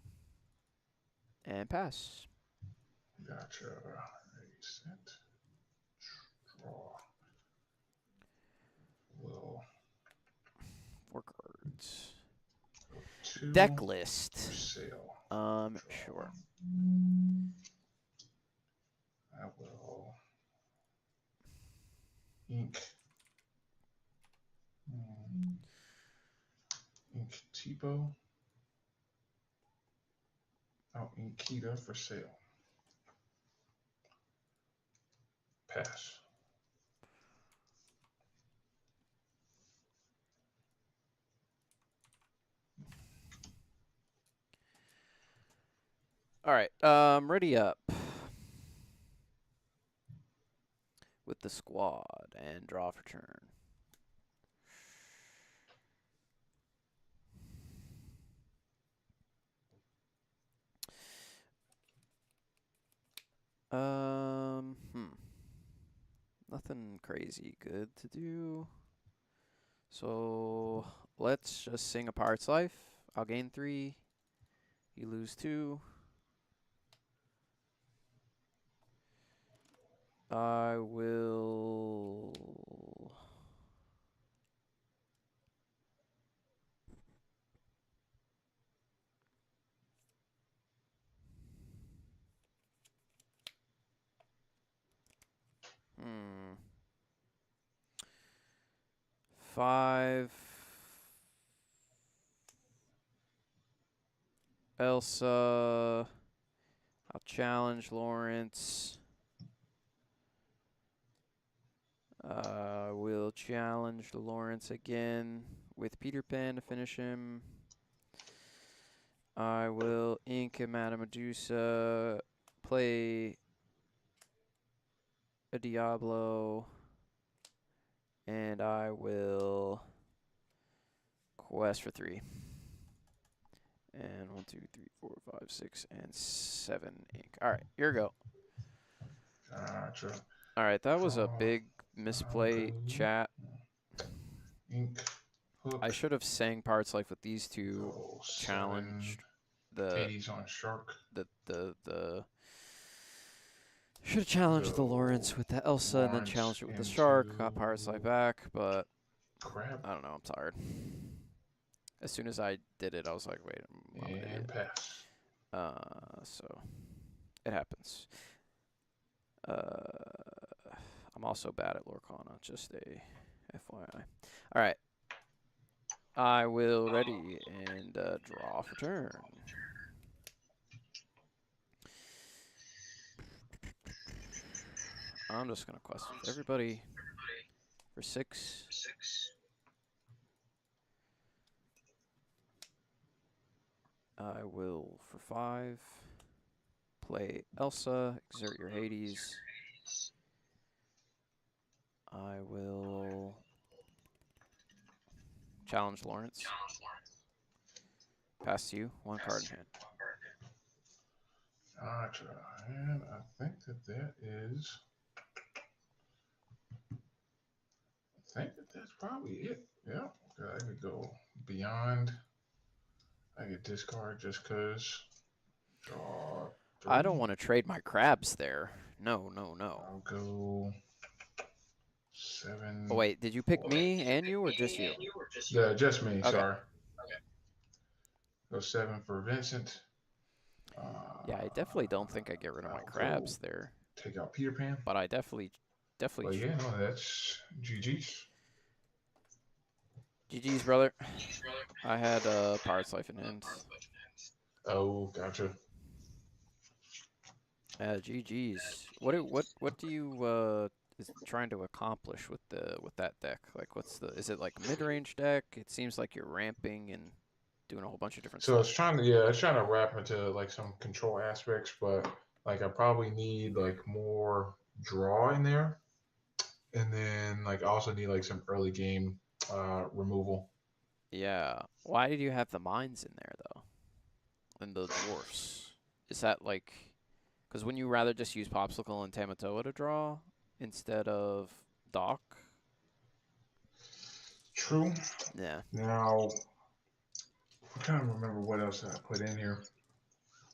and pass. Gotcha. Ready, set. Draw. Will 4 cards. go 2 Deck for list. sale. Sure. I will ink. Ink Tipo. Oh, Inkita for sale. Pass. All right. Ready up with the squad and draw for turn. Nothing crazy good to do. So let's just sing a Pirate's Life. I'll gain 3. You lose 2. I will. Hmm. 5. Elsa. I'll challenge Lawrence. We'll challenge Lawrence again with Peter Pan to finish him. I will ink a Madame Medusa, play a Diablo, and I will quest for 3. And 1, 2, 3, 4, 5, 6, and 7 ink. All right, here we go. Gotcha. All right, that was a Draw. big misplay, chat. Ink. Hook. I should have sang Pirate's Life with these two. Go 7. Challenged the Hades on Shark. should have challenged the Go Lawrence with the Elsa and then Lawrence challenged it with the into Shark. Got Pirate's Life back, but Crab I don't know. I'm tired. As soon as I did it, I was like, wait, I'm an and idiot. pass. So it happens. I'm also bad at Lorcana, just a FYI. All right. I will ready and draw for turn. I'm just going to quest with everybody for 6. I will, for 5, play Elsa, exert your Hades. I will challenge Lawrence. Pass to you, 1 card in hand. Gotcha. And I think that is. That's probably it. Yeah. I could go beyond. I could discard just because. Draw 3. I don't want to trade my crabs there. No. I'll go 7. Oh, wait, did you pick me and you or just you? Yeah, just me. Okay. Sorry. Go 7 for Vincent. Yeah, I definitely don't think I get rid of my crabs there. Take out Peter Pan. But I definitely. Well, yeah, no, that's GG's. GG's, brother. I had Pirate's Life in hand. Oh, gotcha. GG's. What do you is trying to accomplish with that deck? Like, is it like a mid-range deck? It seems like you're ramping and doing a whole bunch of different So stuff. it's trying to wrap into like some control aspects, but like I probably need like more draw in there, and then like I also need like some early game removal. Yeah. Why did you have the mines in there though? And the dwarfs? Is that like Because wouldn't you rather just use Popsicle and Tamatoa to draw instead of Doc? True. Yeah. Now, I'm trying to remember what else I put in here.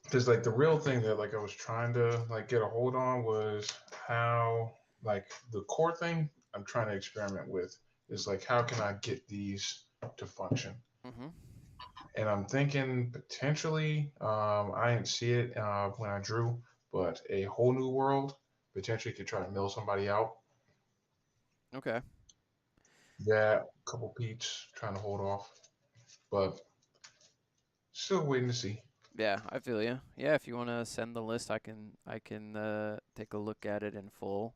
Because like the real thing that like I was trying to like get a hold on was how like the core thing I'm trying to experiment with is like how can I get these to function? Mm-hmm. And I'm thinking potentially, I didn't see it when I drew, but a whole new world potentially could try to mill somebody out. Okay. Yeah, a couple Pete's trying to hold off, but still waiting to see. Yeah, I feel you. Yeah, if you want to send the list, I can take a look at it in full,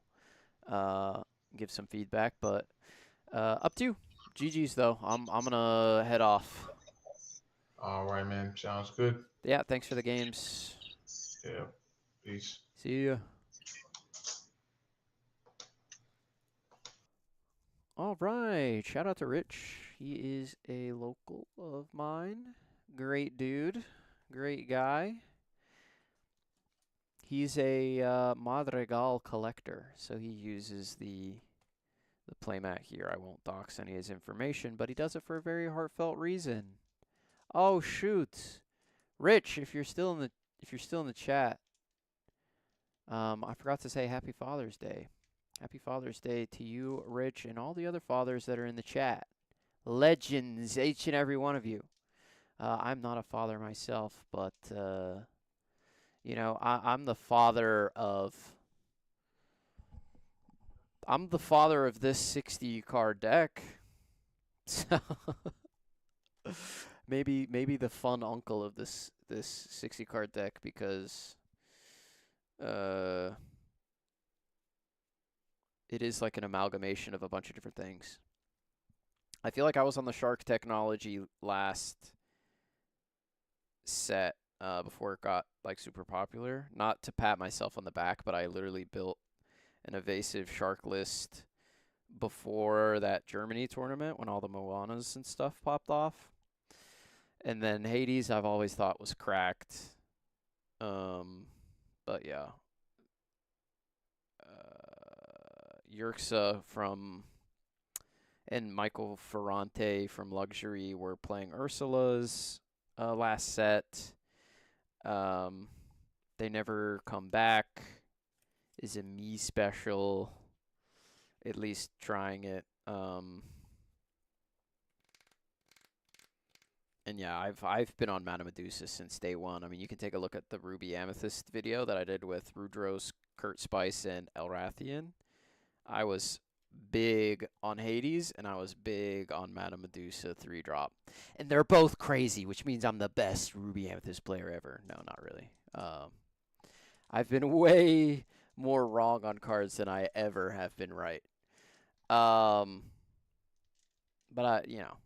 uh, give some feedback. But up to you. GG's though. I'm gonna head off. All right, man. Sounds good. Yeah, thanks for the games. Yeah. Peace. See ya. All right. Shout out to Rich. He is a local of mine. Great dude. Great guy. He's a Madrigal collector, so he uses the playmat here. I won't dox any of his information, but he does it for a very heartfelt reason. Oh shoot, Rich, if you're still in the chat, I forgot to say Happy Father's Day. Happy Father's Day to you, Rich, and all the other fathers that are in the chat. Legends, each and every one of you. I'm not a father myself, but you know, I'm the father of. I'm the father of this 60 card deck. So maybe the fun uncle of this 60 card deck because uh it is like an amalgamation of a bunch of different things. I feel like I was on the Shark Technology last set before it got like super popular. Not to pat myself on the back, but I literally built an evasive shark list before that Germany tournament when all the Moanas and stuff popped off. And then Hades I've always thought was cracked. But yeah. Yurxa from and Michael Ferrante from Luxury were playing Ursula's last set. They never come back. Is a me special. At least trying it. And yeah, I've been on Mana Medusa since day one. I mean, you can take a look at the Ruby Amethyst video that I did with Rudros, Kurt Spice, and Elrathian. I was big on Hades, and I was big on Mana Medusa 3-drop. And they're both crazy, which means I'm the best Ruby Amethyst player ever. No, not really. I've been way more wrong on cards than I ever have been right. But you know,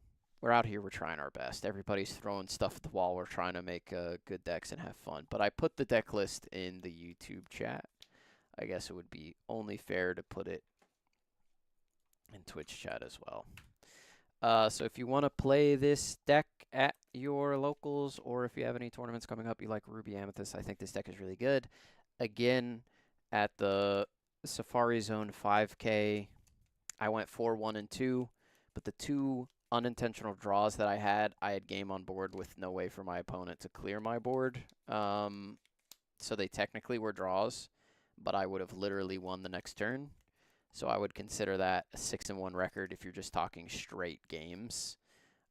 we're out here, we're trying our best. Everybody's throwing stuff at the wall. We're trying to make good decks and have fun. But I put the deck list in the YouTube chat. I guess it would be only fair to put it in Twitch chat as well. So if you want to play this deck at your locals, or if you have any tournaments coming up, you like Ruby Amethyst, I think this deck is really good. Again, at the Safari Zone 5K, I went 4-1-2, but the two unintentional draws that I had game on board with no way for my opponent to clear my board. So they technically were draws, but I would have literally won the next turn. So I would consider that a 6-1 record if you're just talking straight games.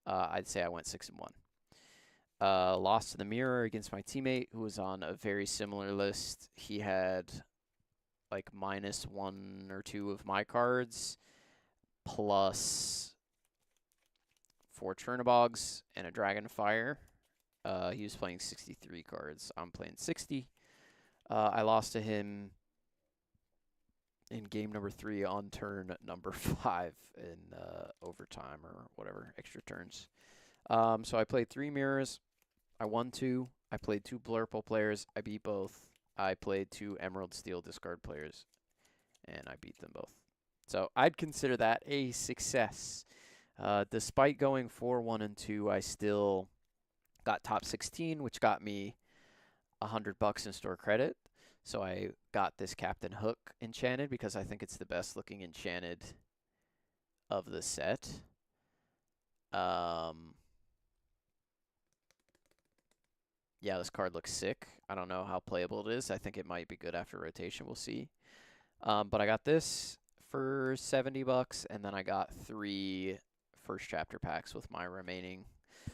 I'd say I went 6-1. Lost to the mirror against my teammate who was on a very similar list. He had like -1 or 2 of my cards, plus 4 Chernobyls and a Dragonfire. He was playing 63 cards. I'm playing 60. I lost to him in game number 3 on turn number 5 in overtime or whatever, extra turns. So I played 3 mirrors. I won 2. I played 2 Blurple players. I beat both. I played 2 Emerald Steel discard players, and I beat them both. So I'd consider that a success. Despite going 4-1-2, I still got top 16, which got me $100 in store credit. So I got this Captain Hook enchanted because I think it's the best looking enchanted of the set. Yeah, this card looks sick. I don't know how playable it is. I think it might be good after rotation. We'll see. But I got this for $70, and then I got 3 first chapter packs with my remaining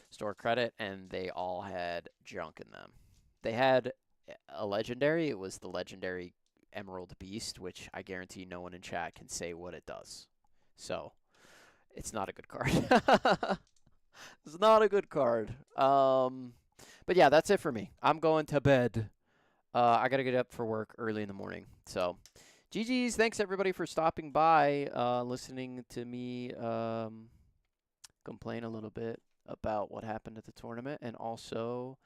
store credit, and they all had junk in them. They had a legendary. It was the legendary Emerald Beast, which I guarantee no one in chat can say what it does. So, it's not a good card. It's not a good card. But yeah, that's it for me. I'm going to bed. I got to get up for work early in the morning. So, GG's. Thanks, everybody, for stopping by, listening to me complain a little bit about what happened at the tournament, and also